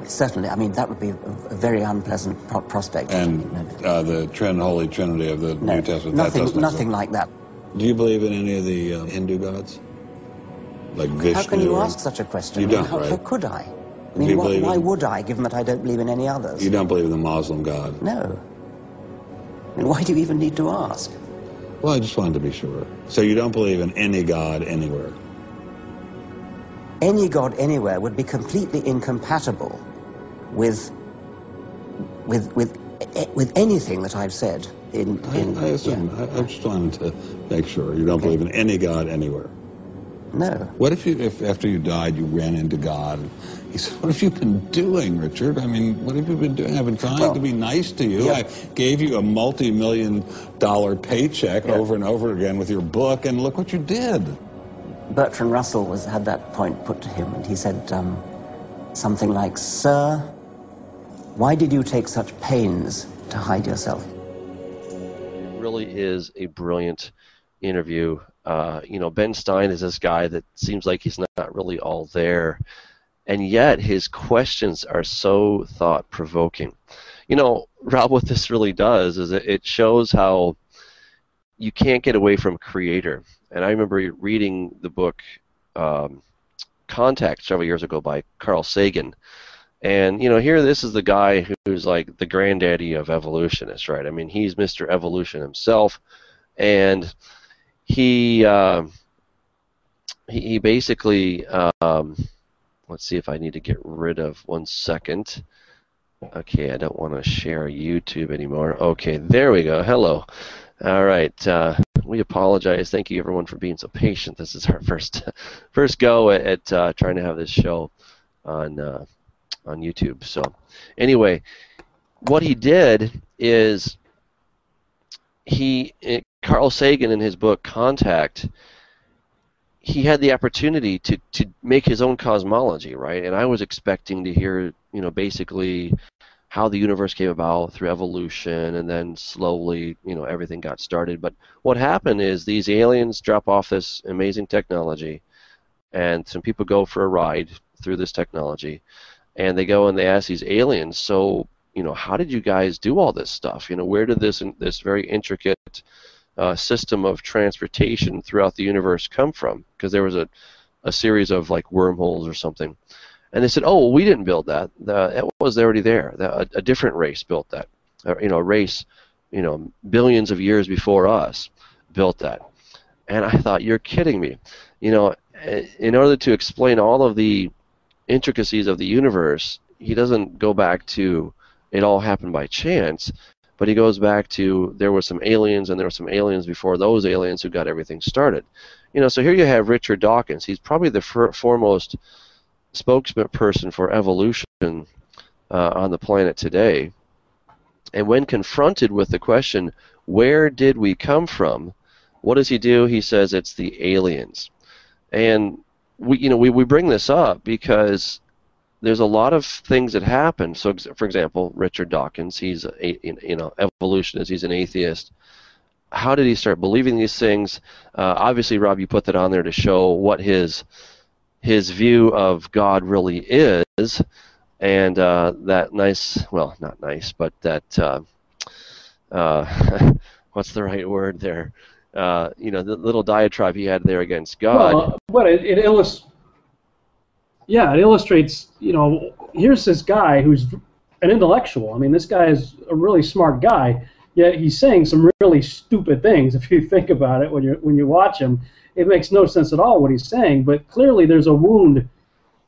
Certainly. I mean, that would be a very unpleasant prospect. And the Holy Trinity of the New Testament, nothing like that. Do you believe in any of the Hindu gods? Like Vishnu? How can you ask such a question? You don't, how, right? How could I? I mean, why would I, given that I don't believe in any others? You don't believe in the Muslim God? No. I mean, why do you even need to ask? Well, I just wanted to be sure. So you don't believe in any God anywhere? Any God anywhere would be completely incompatible with anything that I've said. I assume. Yeah. I just wanted to make sure you don't believe in any God anywhere. No. What if after you died you ran into God? He said, "What have you been doing, Richard? I mean, what have you been doing? I've been trying to be nice to you. Yeah. I gave you a multi-million-dollar paycheck over and over again with your book, and look what you did." Bertrand Russell had that point put to him, and he said something like, "Sir, why did you take such pains to hide yourself?" It really is a brilliant interview. Ben Stein is this guy that seems like he's not really all there, and yet his questions are so thought-provoking. Rob, what this really does is it shows how you can't get away from Creator. And I remember reading the book Contact several years ago by Carl Sagan. And, here this is the guy who's like the granddaddy of evolutionists, right? I mean, he's Mr. Evolution himself. And he basically, let's see if I need to get rid of 1 second. Okay, I don't want to share YouTube anymore. Okay, there we go. Hello. All right. We apologize. Thank you, everyone, for being so patient. This is our first go at trying to have this show on YouTube. So, anyway, what he did is Carl Sagan in his book Contact, he had the opportunity to make his own cosmology, right? And I was expecting to hear, basically how the universe came about through evolution, and then slowly, everything got started. But what happened is these aliens drop off this amazing technology, and some people go for a ride through this technology, and they go and they ask these aliens, so, how did you guys do all this stuff? Where did this very intricate system of transportation throughout the universe come from? Because there was a series of like wormholes or something. And they said, "Oh, well, we didn't build that. It was already there. A different race built that. A race, billions of years before us built that." And I thought, you're kidding me. In order to explain all of the intricacies of the universe, he doesn't go back to it all happened by chance, but he goes back to there were some aliens, and there were some aliens before those aliens who got everything started. So here you have Richard Dawkins. He's probably the foremost spokesperson for evolution on the planet today. And when confronted with the question, where did we come from, what does he do? He says it's the aliens. And we bring this up because there's a lot of things that happen. So, for example, Richard Dawkins, he's evolutionist, he's an atheist. How did he start believing these things? Obviously, Rob, you put that on there to show what his view of God really is, and that nice, well, not nice, but that, what's the right word there? The little diatribe he had there against God. Well, but it illustrates. Yeah, it illustrates. Here's this guy who's an intellectual. I mean, this guy is a really smart guy. Yet he's saying some really stupid things. If you think about it, when you watch him, it makes no sense at all what he's saying. But clearly, there's a wound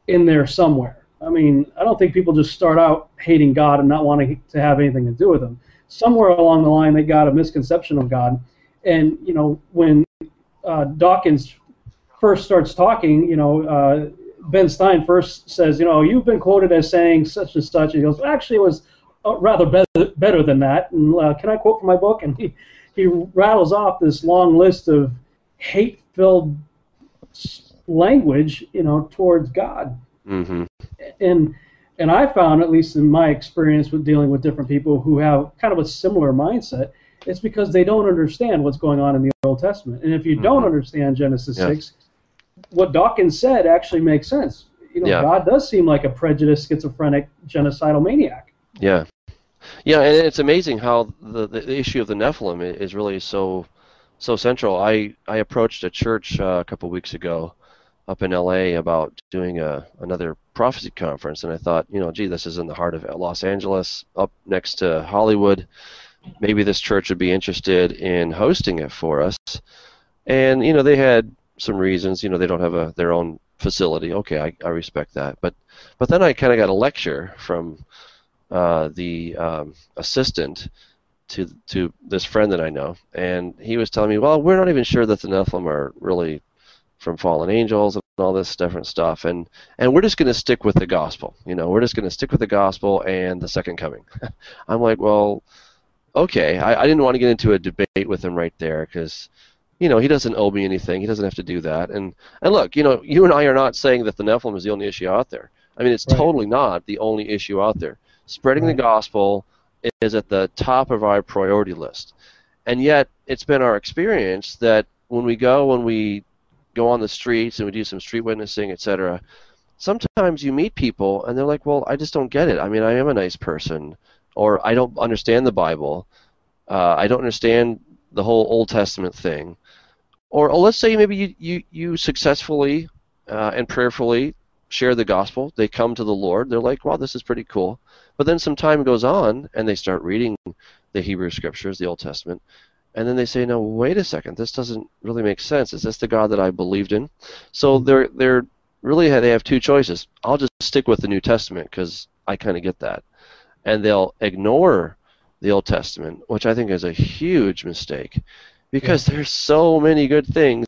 in there somewhere. I mean, I don't think people just start out hating God and not wanting to have anything to do with him. Somewhere along the line, they got a misconception of God. And when Dawkins first starts talking, Ben Stein first says, you've been quoted as saying such and such. And he goes, actually, it was rather better than that. And can I quote from my book? And he rattles off this long list of hate-filled language, towards God. Mm-hmm. And I found, at least in my experience with dealing with different people who have kind of a similar mindset, it's because they don't understand what's going on in the Old Testament. And if you don't understand Genesis 6, what Dawkins said actually makes sense. God does seem like a prejudiced, schizophrenic, genocidal maniac. Yeah. Yeah, and it's amazing how the issue of the Nephilim is really so central. I approached a church a couple weeks ago up in LA about doing another prophecy conference, and I thought, gee, this is in the heart of Los Angeles, up next to Hollywood. maybe this church would be interested in hosting it for us. And they had some reasons. They don't have their own facility. Okay, I respect that. But then I kind of got a lecture from the assistant to this friend that I know, and he was telling me, well, we're not even sure that the Nephilim are really from fallen angels and all this different stuff, and we're just going to stick with the gospel. We're just going to stick with the gospel and the second coming. I'm like, well, okay. I didn't want to get into a debate with him right there because he doesn't owe me anything. He doesn't have to do that. And look, you and I are not saying that the Nephilim is the only issue out there. I mean, it's totally not the only issue out there. Spreading the gospel is at the top of our priority list. And yet, it's been our experience that when we go on the streets and we do some street witnessing, etc., sometimes you meet people and they're like, well, I just don't get it. I mean, I am a nice person, or I don't understand the Bible. I don't understand the whole Old Testament thing. Or let's say maybe you successfully and prayerfully share the gospel. They come to the Lord. They're like, wow, this is pretty cool. But then some time goes on, and they start reading the Hebrew Scriptures, the Old Testament, and then they say, no, wait a second, this doesn't really make sense. Is this the God that I believed in? So they have two choices. I'll just stick with the New Testament because I kind of get that. And they'll ignore the Old Testament, which I think is a huge mistake because there's so many good things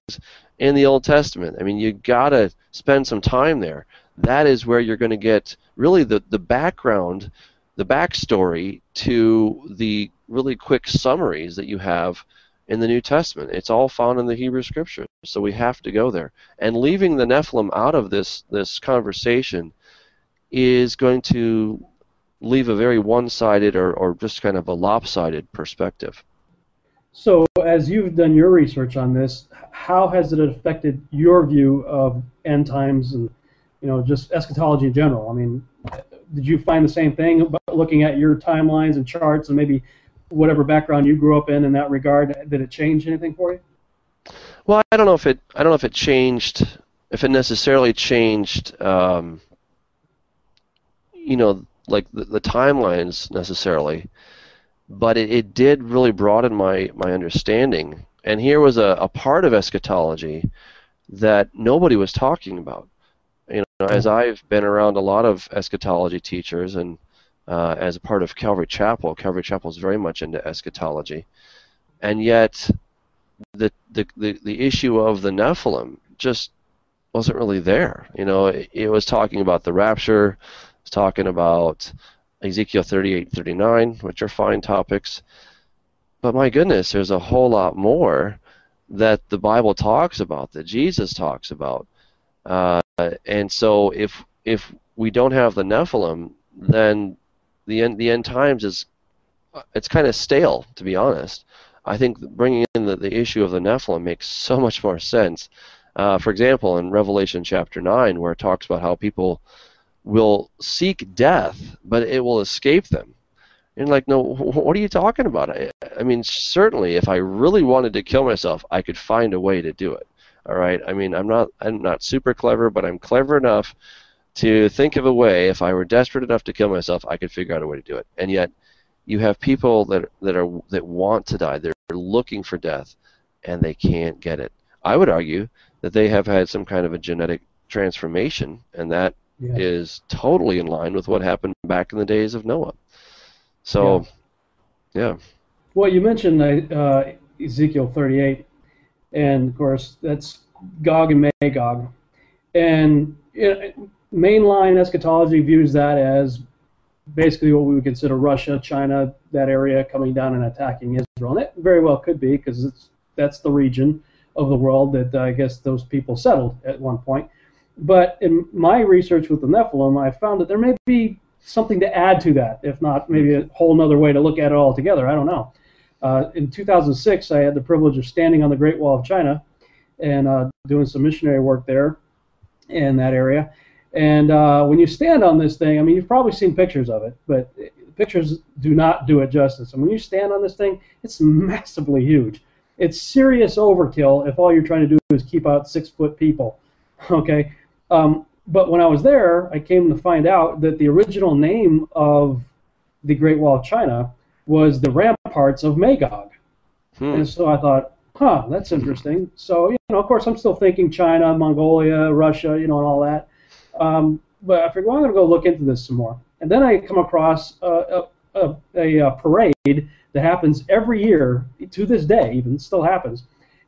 in the Old Testament. I mean, you got to spend some time there. That is where you're going to get really the background, the backstory to the really quick summaries that you have in the New Testament. It's all found in the Hebrew Scriptures, so we have to go there. And leaving the Nephilim out of this conversation is going to leave a very one-sided or just kind of a lopsided perspective. So as you've done your research on this, how has it affected your view of end times and just eschatology in general? I mean, did you find the same thing about looking at your timelines and charts and maybe whatever background you grew up in that regard? Did it change anything for you? Well, I don't know if it changed, if it necessarily changed, like the timelines necessarily, but it did really broaden my understanding. And here was a part of eschatology that nobody was talking about. As I've been around a lot of eschatology teachers and as a part of Calvary Chapel is very much into eschatology, and yet the issue of the Nephilim just wasn't really there. It was talking about the rapture, it was talking about Ezekiel 38, 39, which are fine topics, but my goodness, there's a whole lot more that the Bible talks about, that Jesus talks about. And so if we don't have the Nephilim, then the end times it's kind of stale, to be honest. I think bringing in the issue of the Nephilim makes so much more sense. For example, in Revelation chapter 9, where it talks about how people will seek death, but it will escape them. And like, no, what are you talking about? I mean, certainly, if I really wanted to kill myself, I could find a way to do it. All right. I mean, I'm not super clever, but I'm clever enough to think of a way. If I were desperate enough to kill myself, I could figure out a way to do it. And yet, you have people that want to die. They're looking for death, and they can't get it. I would argue that they have had some kind of a genetic transformation, and that is totally in line with what happened back in the days of Noah. So, yeah. Well, you mentioned Ezekiel 38. And, of course, that's Gog and Magog. And mainline eschatology views that as basically what we would consider Russia, China, that area coming down and attacking Israel. And it very well could be, because that's the region of the world that I guess those people settled at one point. But in my research with the Nephilim, I found that there may be something to add to that, if not maybe a whole other way to look at it altogether. I don't know. In 2006, I had the privilege of standing on the Great Wall of China and doing some missionary work there in that area. And when you stand on this thing, I mean, you've probably seen pictures of it, but pictures do not do it justice. And when you stand on this thing, it's massively huge. It's serious overkill if all you're trying to do is keep out 6-foot people, okay? But when I was there, I came to find out that the original name of the Great Wall of China was the rampart parts of Magog. And so I thought, that's interesting. So, of course, I'm still thinking China, Mongolia, Russia, and all that. But I figured, well, I'm going to go look into this some more. And then I come across a parade that happens every year, to this day, even still happens,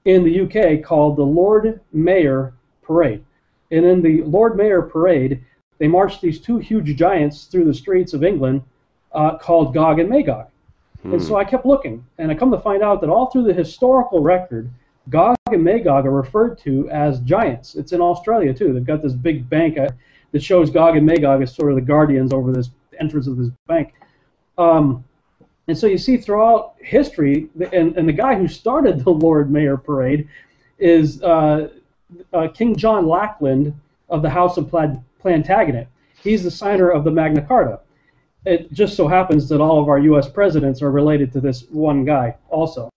in the UK called the Lord Mayor Parade. And in the Lord Mayor Parade, they march these two huge giants through the streets of England called Gog and Magog. And so I kept looking, and I come to find out that all through the historical record, Gog and Magog are referred to as giants. It's in Australia, too. They've got this big bank that shows Gog and Magog as sort of the guardians over this entrance of this bank. And so you see throughout history, and the guy who started the Lord Mayor Parade is King John Lackland of the House of Plantagenet. He's the signer of the Magna Carta. It just so happens that all of our U.S. presidents are related to this one guy also.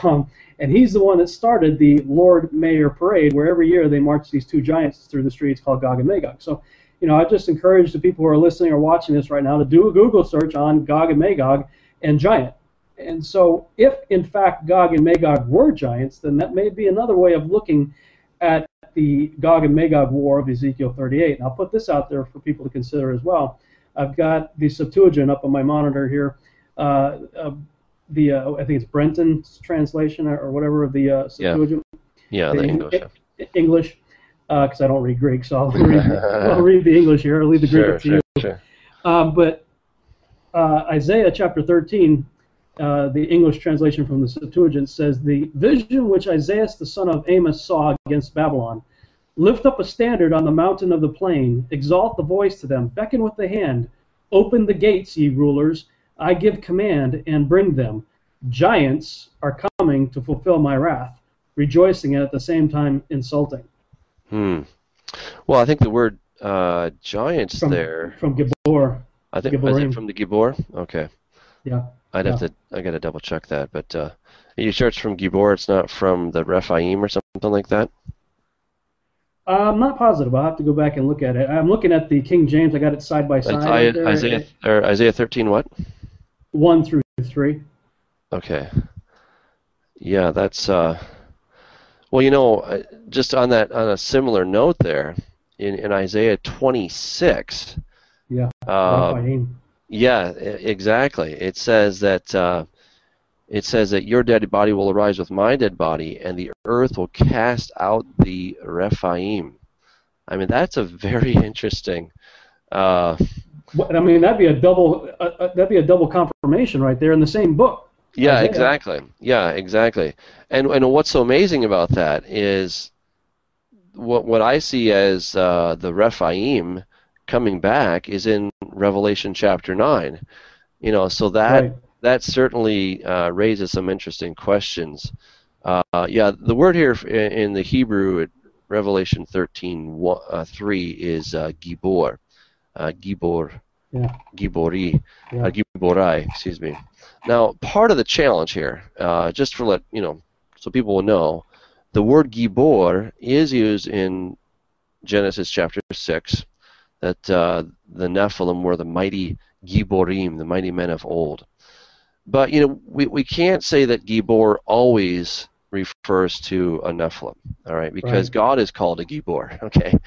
And he's the one that started the Lord Mayor Parade, where every year they march these two giants through the streets called Gog and Magog. So, I just encourage the people who are listening or watching this right now to do a Google search on Gog and Magog and giant. And so if, in fact, Gog and Magog were giants, then that may be another way of looking at the Gog and Magog War of Ezekiel 38. And I'll put this out there for people to consider as well. I've got the Septuagint up on my monitor here. I think it's Brenton's translation or whatever of the Septuagint. Yeah, the English. English, because I don't read Greek, so I'll read the English here. I'll leave the Greek up to you. Sure. But Isaiah chapter 13, the English translation from the Septuagint says, "The vision which Isaiah the son of Amos saw against Babylon, lift up a standard on the mountain of the plain, exalt the voice to them, beckon with the hand, open the gates, ye rulers, I give command, and bring them. Giants are coming to fulfill my wrath, rejoicing and at the same time insulting." Well, I think the word giants from Gibor. I think is it from the Gibor? Okay. Yeah. I got to double check that, but you sure it's from Gibor? It's not from the Rephaim or something like that? I'm not positive. I'll have to go back and look at it. I'm looking at the King James. I got it side by side. Isaiah 13 what? 1 through 3. Okay. Yeah, that's well, just on a similar note there, in Isaiah 26. Yeah. Yeah, exactly. It says that your dead body will arise with my dead body, and the earth will cast out the Rephaim. I mean, that's a very interesting. I mean, that'd be a double confirmation right there in the same book. Yeah, exactly. Yeah, exactly. And what's so amazing about that is what I see as the Rephaim coming back is in Revelation chapter 9. So that certainly raises some interesting questions. Yeah, the word here in the Hebrew at Revelation 13:3 is Gibor. Gibor. Yeah. Gibori. Yeah. Giborai, excuse me. Now, part of the challenge here, just for so people will know, the word Gibor is used in Genesis chapter 6, that the Nephilim were the mighty Giborim, the mighty men of old. But, we can't say that Gibor always refers to a Nephilim, all right, because God is called a Gibor, okay?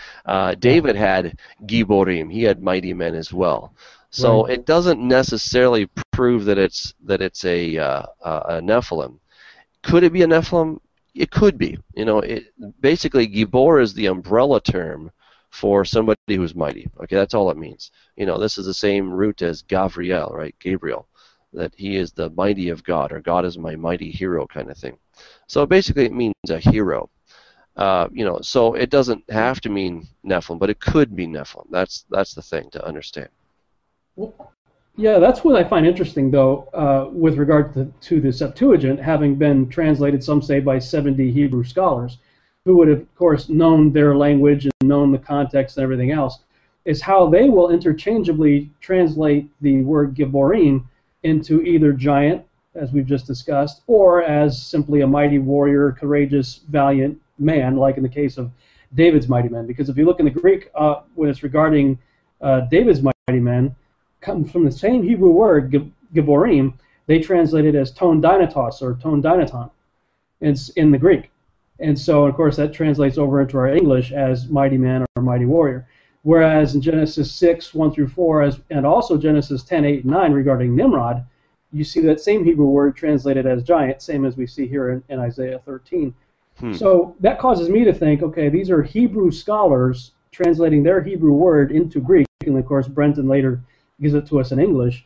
David had Giborim. He had mighty men as well. So it doesn't necessarily prove that it's a Nephilim. Could it be a Nephilim? It could be. Basically, Gibor is the umbrella term for somebody who's mighty. Okay, that's all it means. This is the same root as Gavriel, right? Gabriel, that he is the mighty of God, or God is my mighty hero kind of thing. So basically, it means a hero. So it doesn't have to mean Nephilim, but it could be Nephilim. That's the thing to understand. Well, yeah, that's what I find interesting, though, with regard to the Septuagint, having been translated, some say, by 70 Hebrew scholars, who would have, of course, known their language and known the context and everything else, is how they will interchangeably translate the word Giborim into either giant, as we've just discussed, or as simply a mighty warrior, courageous, valiant man, like in the case of David's mighty men. Because if you look in the Greek, when it's regarding David's mighty men, comes from the same Hebrew word, Giborim, they translate it as ton dynatos or ton dynaton. It's in the Greek. And so, of course, that translates over into our English as mighty man or mighty warrior. Whereas in Genesis 6, 1 through 4, and also Genesis 10, 8, and 9 regarding Nimrod, you see that same Hebrew word translated as giant, same as we see here in Isaiah 13. So that causes me to think, okay, these are Hebrew scholars translating their Hebrew word into Greek, and of course Brenton later gives it to us in English.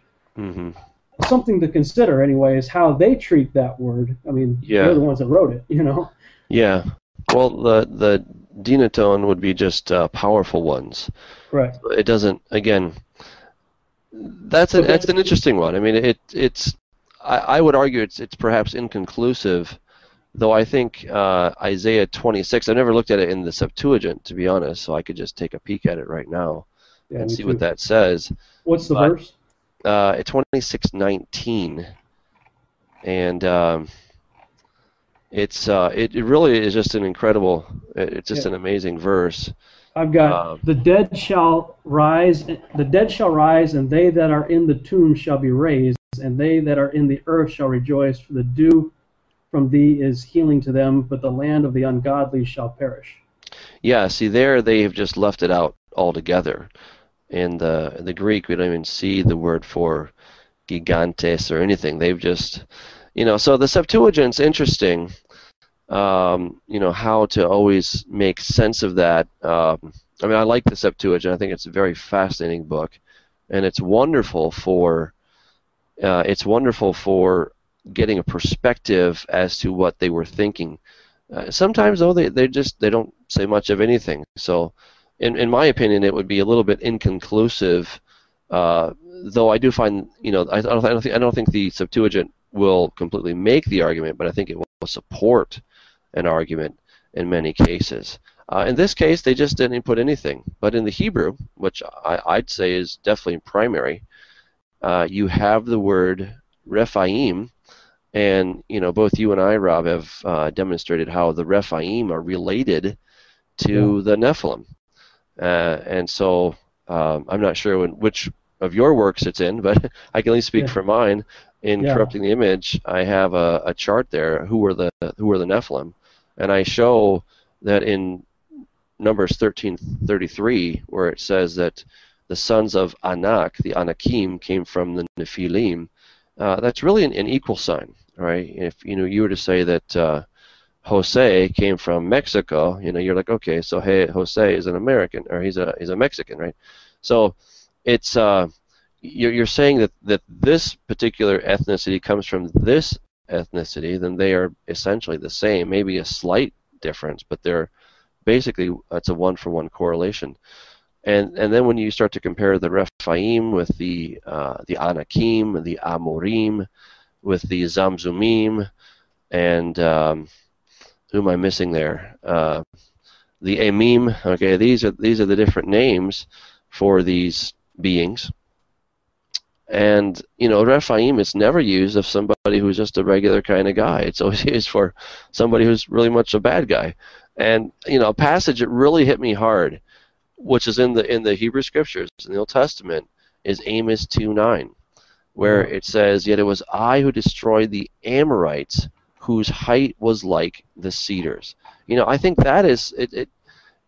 Something to consider anyway is how they treat that word. I mean, they're the ones that wrote it, you know. Yeah. Well, the dinatone would be just powerful ones. Right. It doesn't. Again, that's an interesting one. I mean, I would argue it's perhaps inconclusive, though. I think Isaiah 26. I've never looked at it in the Septuagint, to be honest, so I could just take a peek at it right now and see what that says. What's the verse? 26:19, and it really is just an incredible. It's just an amazing verse. I've got the dead shall rise. The dead shall rise, and they that are in the tomb shall be raised, and they that are in the earth shall rejoice. For the dew from thee is healing to them, but the land of the ungodly shall perish. Yeah. See, there they have just left it out altogether. In the Greek, we don't even see the word for gigantes or anything. They've just, so the Septuagint's interesting, how to always make sense of that. I mean, I like the Septuagint. I think it's a very fascinating book, and it's wonderful for getting a perspective as to what they were thinking. Sometimes, though, they don't say much of anything. So, in my opinion, it would be a little bit inconclusive. Though I do find, I don't think the Septuagint will completely make the argument, but I think it will support an argument in many cases. In this case, they just didn't put anything. But in the Hebrew, which I'd say is definitely primary, you have the word Rephaim, and both you and I, Rob, have demonstrated how the Rephaim are related to the Nephilim. And so I'm not sure which of your works it's in, but I can at least speak for mine. In Corrupting the Image, I have a chart there. Who were the Nephilim, and I show that in Numbers 13:33, where it says that the sons of Anak, the Anakim, came from the Nephilim. That's really an equal sign, right? If you were to say that Jose came from Mexico, you're like, okay, so hey, Jose is an American, or he's a Mexican, right? So it's you're saying that this particular ethnicity comes from this ethnicity, then they are essentially the same, maybe a slight difference, but they're basically, it's a one-for-one correlation. And then when you start to compare the Rephaim with the Anakim, the Amorim, with the Zamzumim, and who am I missing there? The Emim. Okay, these are the different names for these beings. And Rephaim is never used of somebody who's just a regular kind of guy. It's always used for somebody who's really much a bad guy. And a passage that really hit me hard, which is in the Hebrew Scriptures in the Old Testament, is Amos 2:9, where it says, "Yet it was I who destroyed the Amorites, whose height was like the cedars." I think that is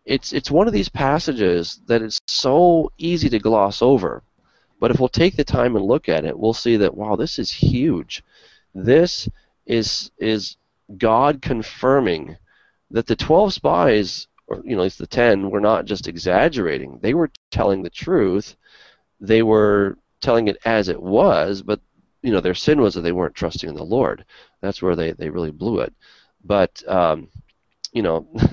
it's one of these passages that is so easy to gloss over. But if we'll take the time and look at it, we'll see that, wow, this is huge. This is God confirming that the 12 spies, or at least the 10, were not just exaggerating. They were telling the truth. They were telling it as it was, but their sin was that they weren't trusting in the Lord. That's where they really blew it. But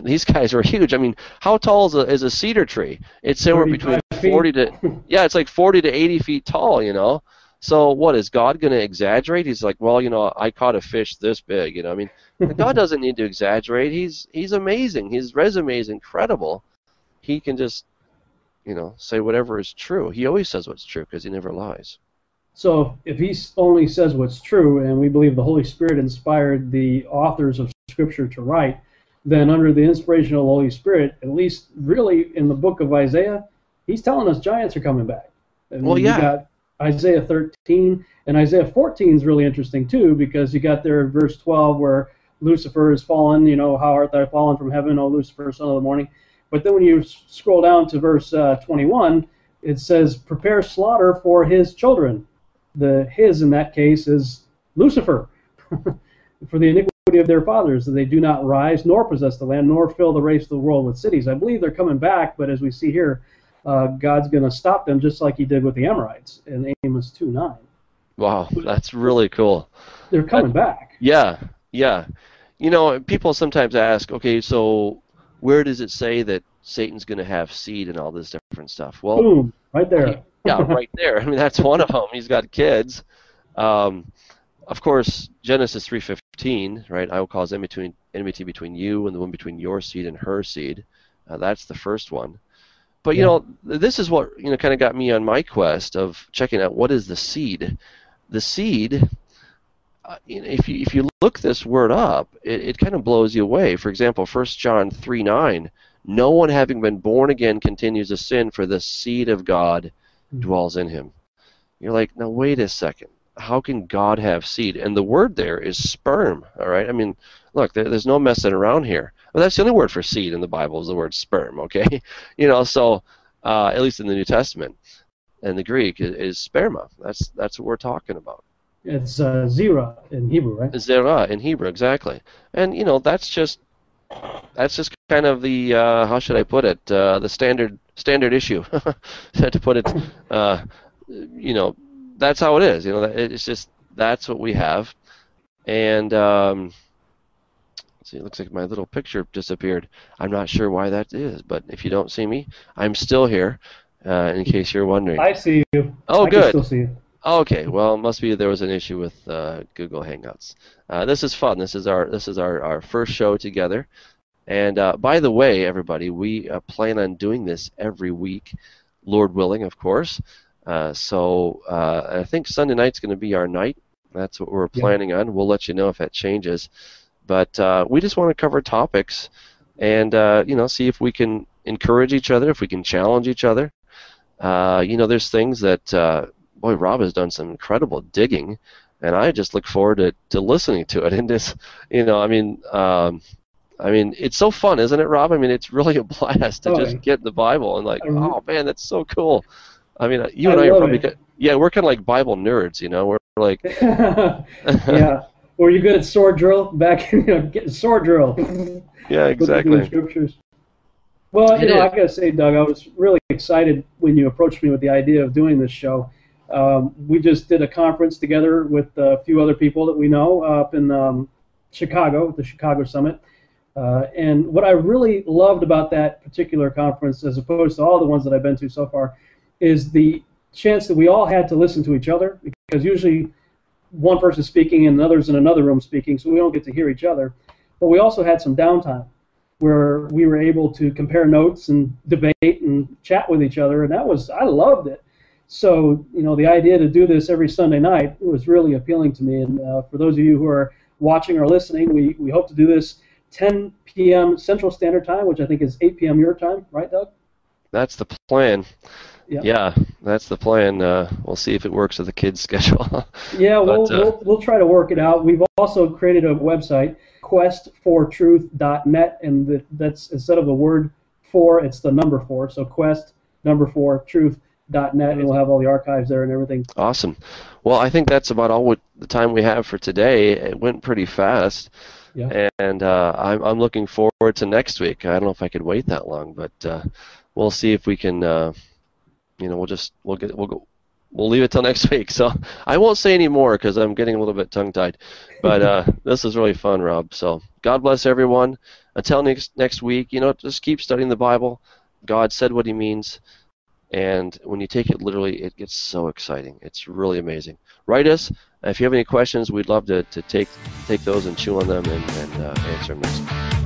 these guys are huge. I mean, how tall is a cedar tree? It's somewhere between 40 to it's like 40 to 80 feet tall. So what, is God going to exaggerate? He's like, well, I caught a fish this big. I mean, God doesn't need to exaggerate. He's amazing. His resume is incredible. He can just say whatever is true. He always says what's true because he never lies. So if he only says what's true, and we believe the Holy Spirit inspired the authors of Scripture to write, then under the inspiration of the Holy Spirit, at least really in the book of Isaiah, he's telling us giants are coming back. And Isaiah 13, and Isaiah 14 is really interesting too, because you got there in verse 12 where Lucifer is fallen, how art thou fallen from heaven, O Lucifer, son of the morning. But then when you scroll down to verse 21, it says, prepare slaughter for his children. The his in that case is Lucifer. For the iniquity of their fathers, that they do not rise nor possess the land, nor fill the race of the world with cities. I believe they're coming back, but as we see here, God's going to stop them just like he did with the Amorites in Amos 2:9. Wow, that's really cool. They're coming back. Yeah, yeah. People sometimes ask, okay, so where does it say that Satan's going to have seed and all this different stuff? Well, boom, right there. Yeah, right there. I mean, that's one of them. He's got kids. Of course, Genesis 3:15, right? I will cause enmity between you and the one between your seed and her seed. That's the first one. But this is what kind of got me on my quest of checking out what is the seed. The seed, if you look this word up, it kind of blows you away. For example, 1 John 3:9, no one having been born again continues to sin, for the seed of God dwells in him. You're like, now wait a second. How can God have seed? And the word there is sperm. All right. I mean, look, there's no messing around here. Well, that's the only word for seed in the Bible is the word sperm. Okay. So at least in the New Testament, and the Greek is sperma. That's what we're talking about. It's zera in Hebrew, right? Zera in Hebrew, exactly. And that's just kind of the how should I put it? The standard issue, to put it. That's how it is. It's just that's what we have. And let's see, it looks like my little picture disappeared. I'm not sure why that is, but if you don't see me, I'm still here. In case you're wondering. I see you. Oh, I good. can still see you. Okay, well, it must be there was an issue with Google Hangouts. This is fun. This is our first show together. And by the way, everybody, we plan on doing this every week, Lord willing, of course. So I think Sunday night's going to be our night. That's what we're planning on. We'll let you know if that changes. But we just want to cover topics and see if we can encourage each other, if we can challenge each other. There's things that boy, Rob has done some incredible digging, and I just look forward to listening to it. And this, it's so fun, isn't it, Rob? I mean, it's really a blast to just get in the Bible and oh man, that's so cool. I mean, you and I are probably we're kind of like Bible nerds, We're like yeah. Were you good at sword drill back? Getting sword drill. Yeah, exactly. Scriptures. Well, I gotta say, Doug, I was really excited when you approached me with the idea of doing this show. We just did a conference together with a few other people that we know up in Chicago, the Chicago Summit. And what I really loved about that particular conference, as opposed to all the ones that I've been to so far, is the chance that we all had to listen to each other, because usually one person's speaking and another's in another room speaking, so we don't get to hear each other. But we also had some downtime where we were able to compare notes and debate and chat with each other, and I loved it. So, the idea to do this every Sunday night was really appealing to me. And for those of you who are watching or listening, we hope to do this 10 p.m. Central Standard Time, which I think is 8 p.m. your time, right, Doug? That's the plan. Yep. Yeah, that's the plan. We'll see if it works with the kids' schedule. Yeah, we'll try to work it out. We've also created a website, Quest4Truth.net, and that's instead of the word 4, it's the number 4. So Quest4Truth.net, and we'll have all the archives there and everything. Awesome. Well, I think that's about all the time we have for today. It went pretty fast. Yeah. And I'm looking forward to next week. I don't know if I could wait that long, but we'll see if we can. We'll leave it till next week. So I won't say any more because I'm getting a little bit tongue-tied. But this is really fun, Rob. So God bless everyone. Until next week, just keep studying the Bible. God said what He means, and when you take it literally, it gets so exciting. It's really amazing. Write us. If you have any questions, we'd love to take those and chew on them and answer them next week.